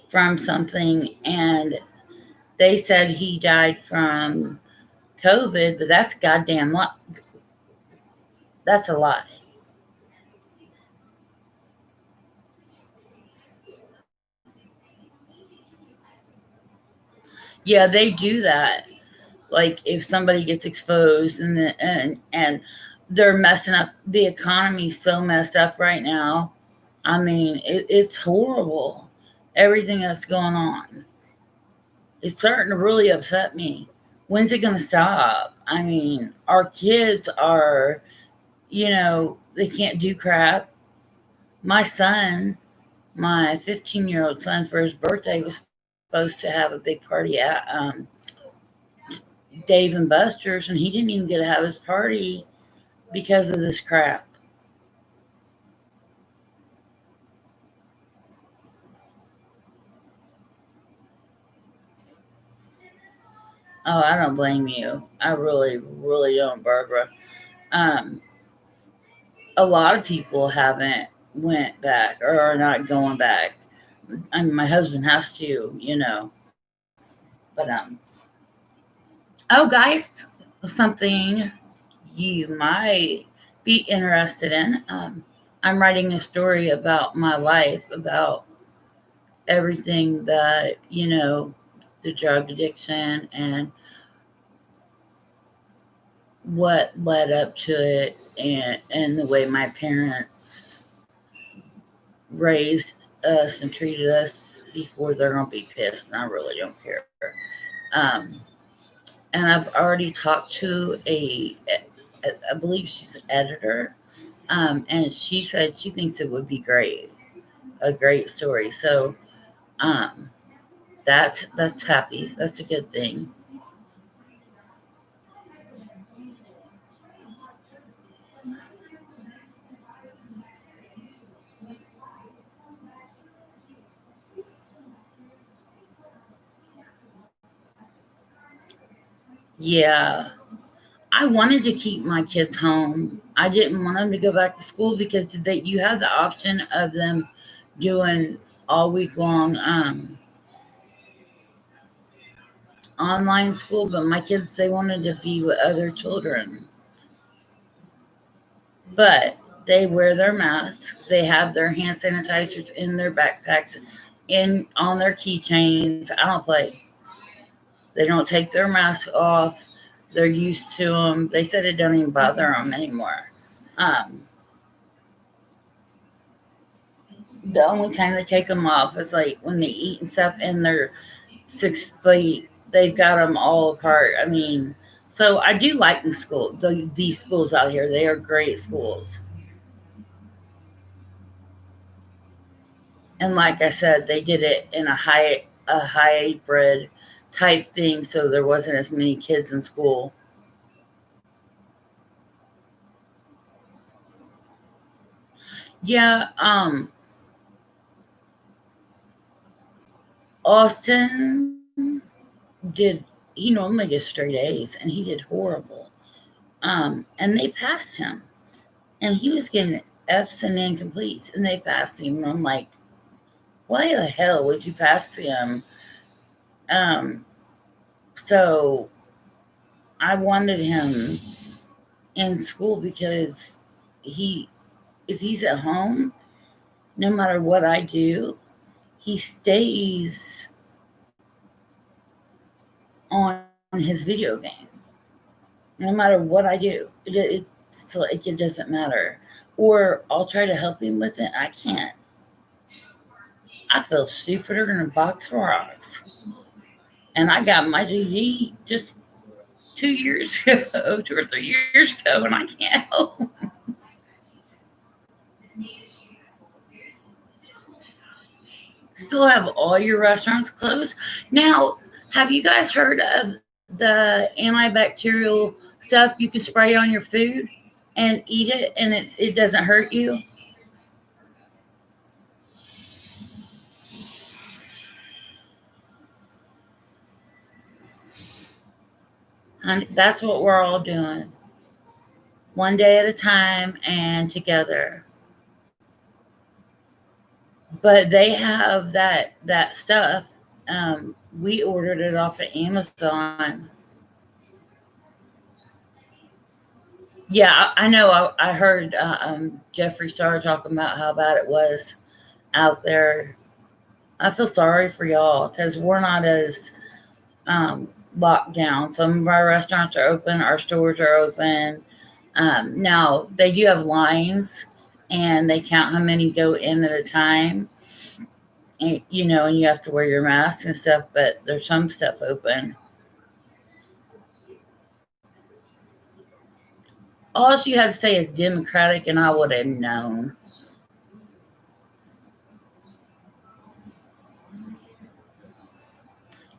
from something, and they said he died from COVID, but that's goddamn that's a lie. Yeah, they do that. Like if somebody gets exposed and they're messing up the economy's so messed up right now. I mean, it's horrible. Everything that's going on. It's starting to really upset me. When's it going to stop? I mean, our kids are, they can't do crap. My son, my 15-year-old son, for his birthday was supposed to have a big party at Dave and Buster's, and he didn't even get to have his party because of this crap. Oh, I don't blame you. I really, really don't, Barbara. Um, a lot of people haven't went back or are not going back. I mean, my husband has to. But oh, guys, something you might be interested in. I'm writing a story about my life, about everything that the drug addiction and what led up to it, and the way my parents raised us and treated us before they're gonna be pissed, and I really don't care. Um, and I've already talked to I believe she's an editor, and she said she thinks it would be great, a great story. So um, that's happy. That's a good thing. Yeah, I wanted to keep my kids home. I didn't want them to go back to school because you have the option of them doing all week long online school, but my kids, they wanted to be with other children. But they wear their masks. They have their hand sanitizers in their backpacks, in on their keychains. I don't play. They don't take their mask off. They're used to them. They said it don't even bother them anymore. Um, the only time they take them off is like when they eat and stuff, and they're 6 feet. They've got them all apart. I mean, so I do like these schools out here. They are great schools. And like I said, they did it in a hybrid type thing, so there wasn't as many kids in school. Yeah, Austin he normally gets straight A's, and he did horrible. And they passed him, and he was getting F's and incompletes, and they passed him. And I'm like, why the hell would you pass him? So I wanted him in school because if he's at home, no matter what I do, he stays on his video game. No matter what I do, it's like it doesn't matter. Or I'll try to help him with it. I can't. I feel stupider than a box of rocks. And I got my DD just 2 years ago, 2 or 3 years ago, and I can't help. Still have all your restaurants closed. Now, have you guys heard of the antibacterial stuff you can spray on your food and eat it, and it doesn't hurt you? And that's what we're all doing. One day at a time and together. But they have that stuff. We ordered it off of Amazon. Yeah, I know. I heard Jeffree Star talking about how bad it was out there. I feel sorry for y'all because we're not as locked down. Some of our restaurants are open, our stores are open. Now, they do have lines, and they count how many go in at a time. And, and you have to wear your mask and stuff, but there's some stuff open. All you have to say is Democratic, and I would have known.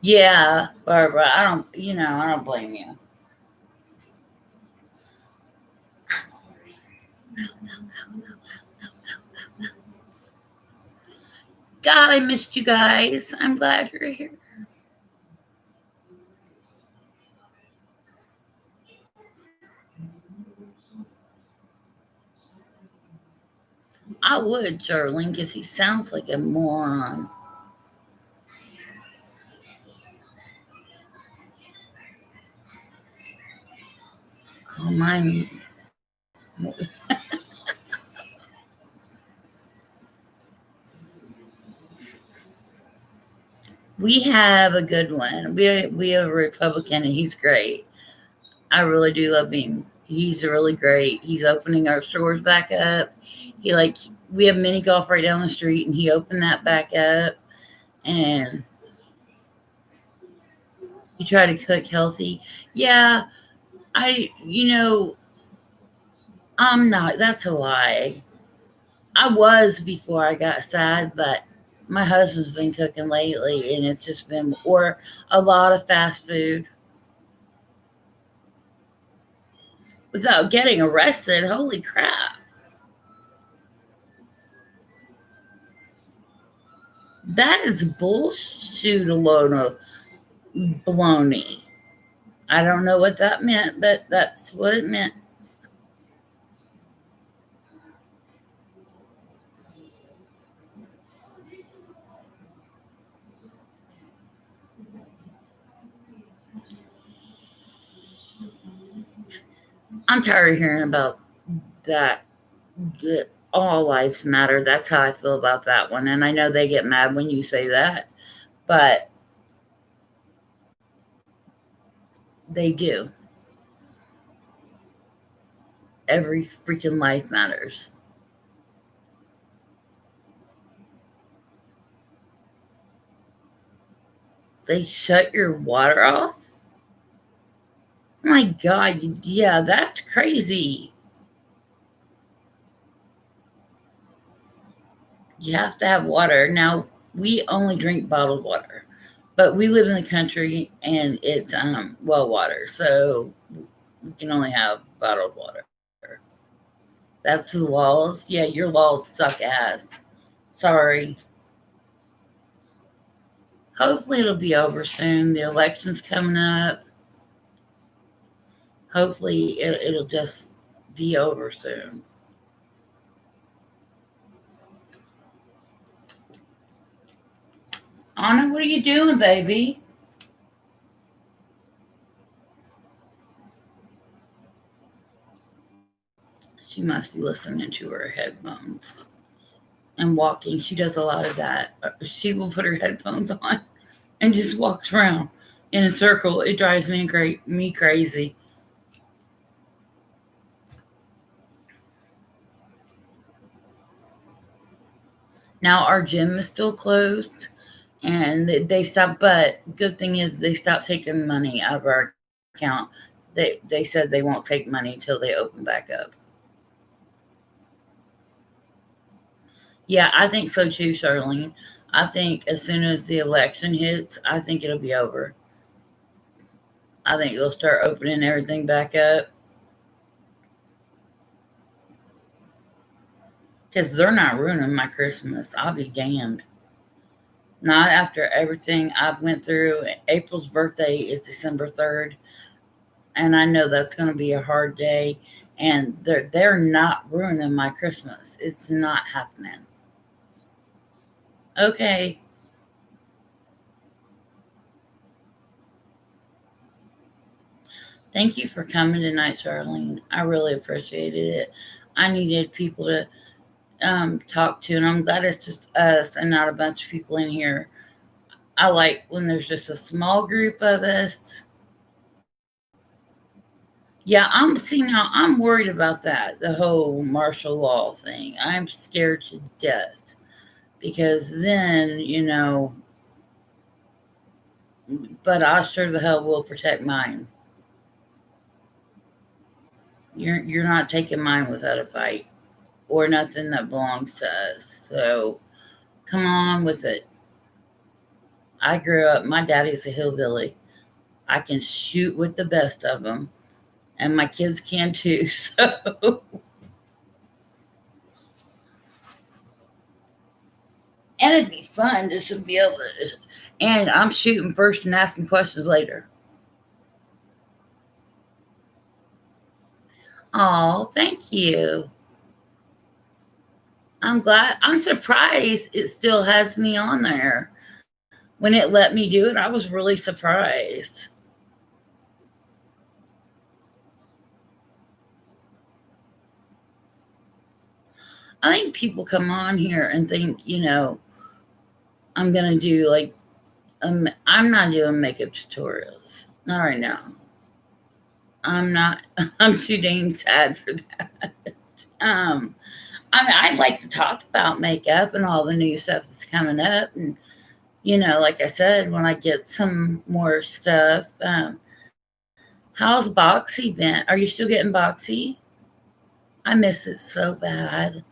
Yeah, Barbara, I don't blame you. God, I missed you guys. I'm glad you're here. I would, Charlene, because he sounds like a moron. Call mine. We have a good one. We have a Republican, and he's great. I really do love him. He's really great. He's opening our stores back up. We have mini golf right down the street, and he opened that back up. And he tried to cook healthy. Yeah, I'm not. That's a lie. I was before I got sad, but my husband's been cooking lately, and it's just been or a lot of fast food without getting arrested. Holy crap. That is bullshit, a load of baloney. I don't know what that meant, but that's what it meant. I'm tired of hearing about that all lives matter. That's how I feel about that one. And I know they get mad when you say that, but they do. Every freaking life matters. They shut your water off? Oh my God. Yeah, that's crazy. You have to have water. Now, we only drink bottled water, but we live in the country, and it's well water, so we can only have bottled water. That's the laws. Yeah, your laws suck ass. Sorry. Hopefully it'll be over soon. The election's coming up. Hopefully it'll just be over soon. Anna, what are you doing, baby? She must be listening to her headphones and walking. She does a lot of that. She will put her headphones on and just walks around in a circle. It drives me crazy. Now our gym is still closed, and they stopped. But good thing is they stopped taking money out of our account. They said they won't take money until they open back up. Yeah, I think so too, Charlene. I think as soon as the election hits, I think it'll be over. I think they'll start opening everything back up because they're not ruining my Christmas. I'll be damned. Not after everything I've went through. April's birthday is December 3rd, and I know that's going to be a hard day. And they're not ruining my Christmas. It's not happening. Okay. Thank you for coming tonight, Charlene. I really appreciated it. I needed people to talk to, and I'm glad it's just us and not a bunch of people in here. I like when there's just a small group of us. Yeah, I'm worried about that, the whole martial law thing. I'm scared to death because then, but I sure the hell will protect mine. You're not taking mine without a fight or nothing that belongs to us. So come on with it. I grew up, my daddy's a hillbilly. I can shoot with the best of them, and my kids can too. So, and it'd be fun just to be able to. And I'm shooting first and asking questions later. Oh, thank you. I'm glad. I'm surprised it still has me on there. When it let me do it, I was really surprised. I think people come on here and think, I'm going to do like, I'm not doing makeup tutorials. Not right now. I'm not, I'm too dang sad for that. I'd like to talk about makeup and all the new stuff that's coming up. And, like I said, when I get some more stuff, how's Boxy been? Are you still getting Boxy? I miss it so bad.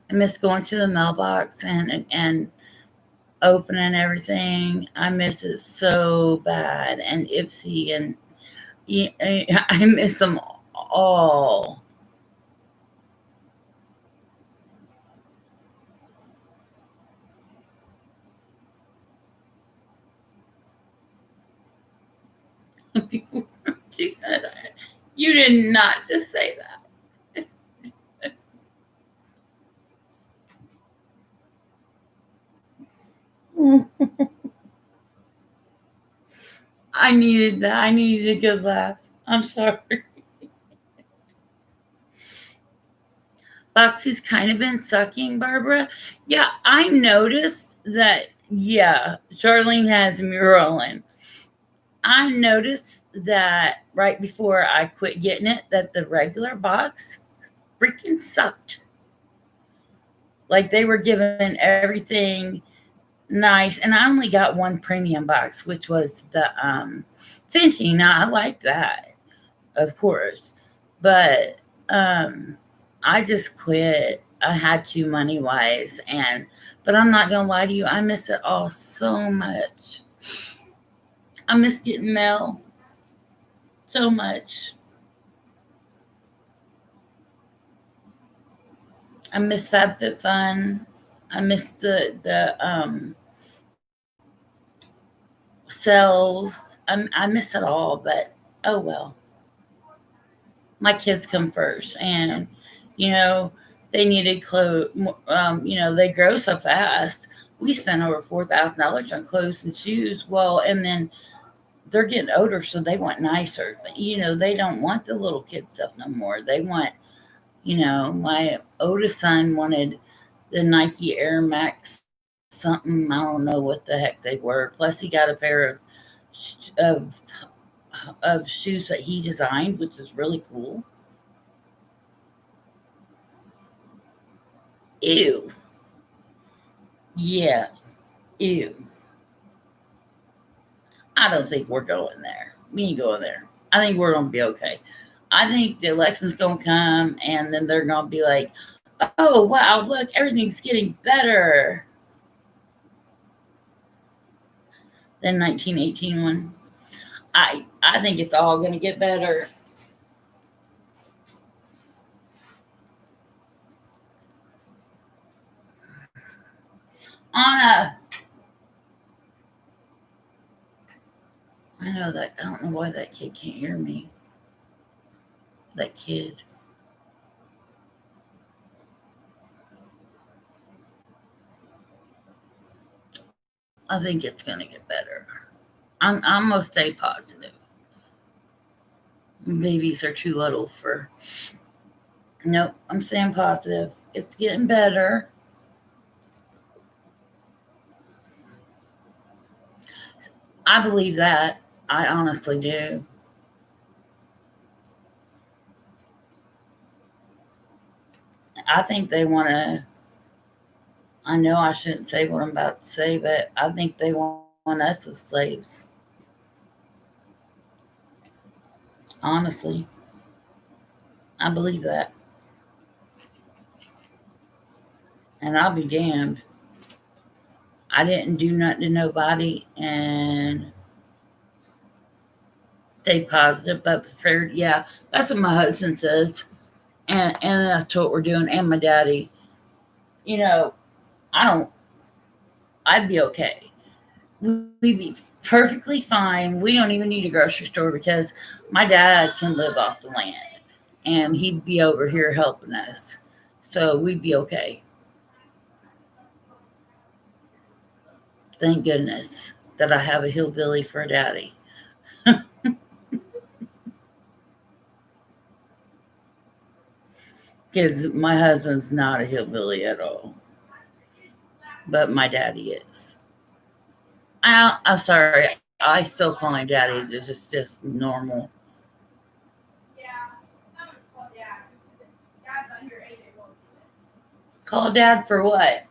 I miss going to the mailbox and opening everything. I miss it so bad. And Ipsy and I miss them all. She said, "You did not just say that." I needed that. I needed a good laugh. I'm sorry. Boxy's kind of been sucking, Barbara. Yeah, I noticed that. Yeah, Charlene has me rolling. I noticed that right before I quit getting it, that the regular box freaking sucked. Like they were giving everything nice, and I only got one premium box, which was the Fenty. Now I like that, of course, but I just quit. I had to money wise, but I'm not gonna lie to you, I miss it all so much. I miss getting mail so much. I miss FabFitFun. I miss the cells. I miss it all, but oh well. My kids come first, and you know they needed clothes. They grow so fast. We spent over $4,000 on clothes and shoes. Well, and then they're getting older, so they want nicer. They don't want the little kid stuff no more. They want, my oldest son wanted the Nike Air Max something. I don't know what the heck they were. Plus, he got a pair of of shoes that he designed, which is really cool. Ew. Yeah. Ew. I don't think we're going there. We ain't going there. I think we're gonna be okay. I think the election's gonna come, and then they're gonna be like, "Oh wow, look, everything's getting better." Than 1918 one. I think it's all gonna get better. Anna, I know that. I don't know why that kid can't hear me. That kid. I think it's gonna get better. I'm gonna stay positive. Babies are too little for. Nope, I'm staying positive. It's getting better. I believe that. I honestly do. I think they want to. I know I shouldn't say what I'm about to say, but I think they want us as slaves. Honestly, I believe that. And I'll be damned. I didn't do nothing to nobody and stay positive but prepared. Yeah, that's what my husband says. And that's what we're doing. And my daddy. You know, I don't, I'd be okay. We'd be perfectly fine. We don't even need a grocery store because my dad can live off the land and he'd be over here helping us. So we'd be okay. Thank goodness that I have a hillbilly for a daddy. Because my husband's not a hillbilly at all. But my daddy is. I'm sorry. I still call him daddy. This is just normal. Call dad for what?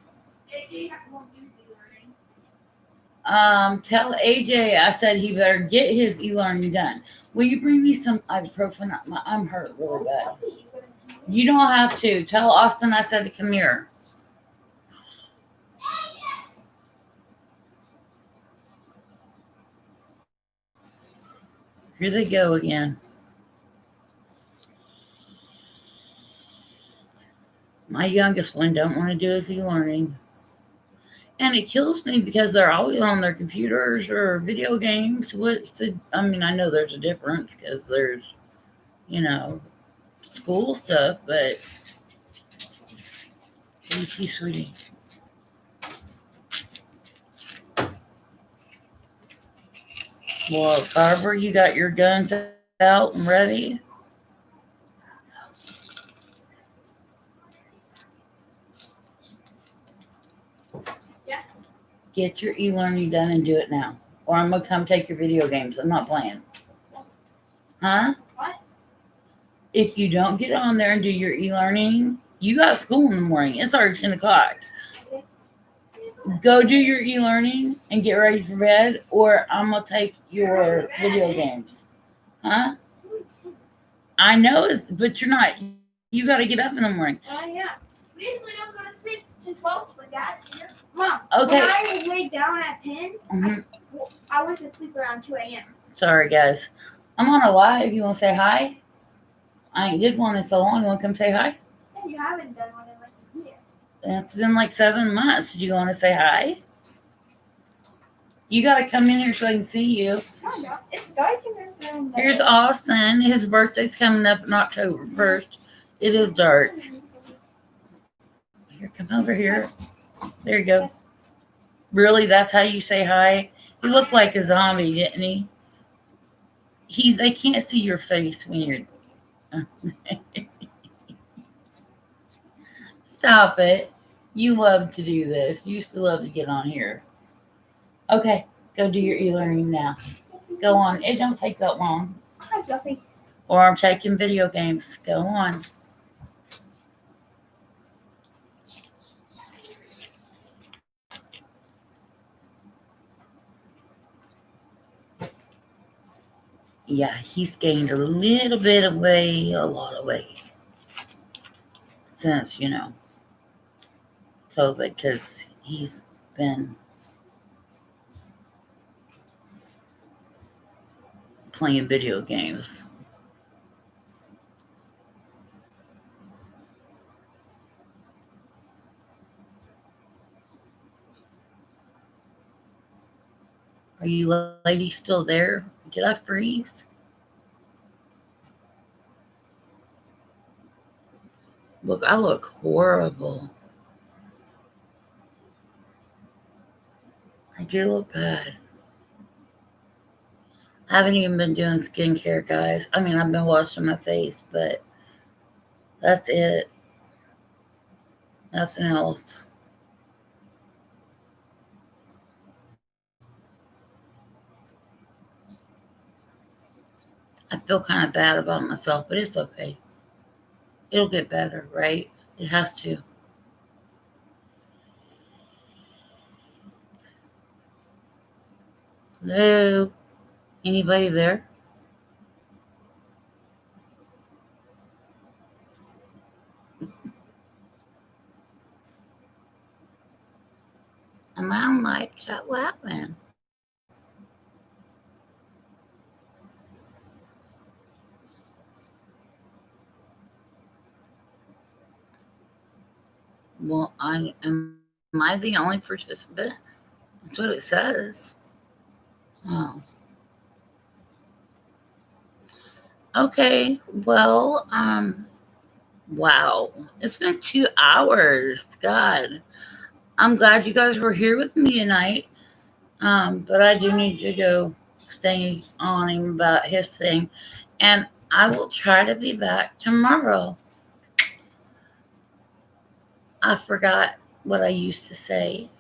Tell AJ I said he better get his e-learning done. Will you bring me some ibuprofen? I'm hurt really bad. You don't have to. Tell Austin I said to come here. Here they go again. My youngest one don't want to do his e-learning. And it kills me because they're always on their computers or video games. I know there's a difference because there's, school stuff, but thank you, sweetie. Well, Barbara, you got your guns out and ready? Yeah. Get your e-learning done and do it now. Or I'm going to come take your video games. I'm not playing. Huh? What? If you don't get on there and do your e-learning, you got school in the morning. It's already 10 o'clock. Go do your e-learning and get ready for bed, or I'm going to take your video games. Huh? I know, but you're not. You got to get up in the morning. Yeah. We usually don't go to sleep till 12 like that. Mom, Okay. when I laid down at 10, I went to sleep around 2 a.m. Sorry, guys. I'm on a live. You want to say hi? I ain't did one in so long. You want to come say hi? Yeah, you haven't done one in like a year. It's been like 7 months. Do you want to say hi? You got to come in here so I can see you. No, it's dark in this room. Here's Austin. His birthday's coming up on October 1st. It is dark. Here, come over here. There you go. Really? That's how you say hi? He looked like a zombie, didn't he? They can't see your face when you're... Stop it. You love to do this. You used to love to get on here. Okay, go do your e-learning now. Go on. It don't take that long. Hi, Fluffy. Or I'm taking video games. Go on. Yeah, he's gained a little bit of weight, a lot of weight. Since, COVID, because he's been playing video games. Are you ladies still there? Did I freeze? Look, I look horrible. I do look bad. I haven't even been doing skincare, guys. I mean, I've been washing my face, but that's it. Nothing else. I feel kind of bad about myself, but it's okay. It'll get better, right? It has to. Hello? Anybody there? Am I on live chat? What happened? Well, am I the only participant? That's what it says. Oh. Okay. Well, wow. It's been 2 hours. God. I'm glad you guys were here with me tonight. But I do need to go stay on him about his thing. And I will try to be back tomorrow. I forgot what I used to say.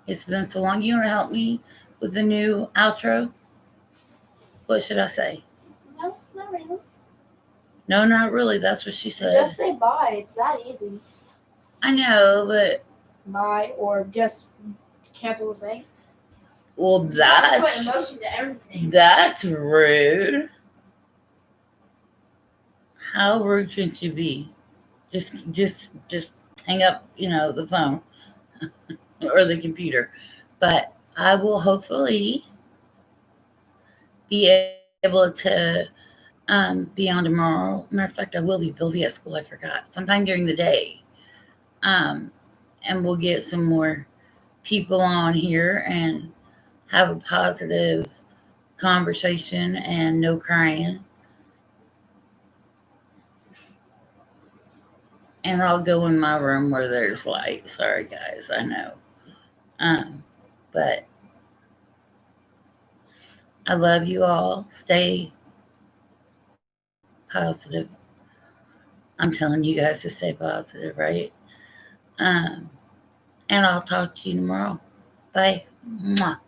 It's been so long. You want to help me with the new outro? What should I say? No, not really. No, not really. That's what she said. Just say bye. It's that easy. I know, but... Bye, or just cancel the thing. Well, Put that's emotion to everything. That's rude. How rude should you be? Just hang up, the phone or the computer. But I will hopefully be able to be on tomorrow. Matter of fact, I will be. They'll be at school. I forgot. Sometime during the day. And we'll get some more people on here and have a positive conversation and no crying. And I'll go in my room where there's light. Sorry, guys. I know. But I love you all. Stay positive. I'm telling you guys to stay positive, right? And I'll talk to you tomorrow. Bye. Mwah.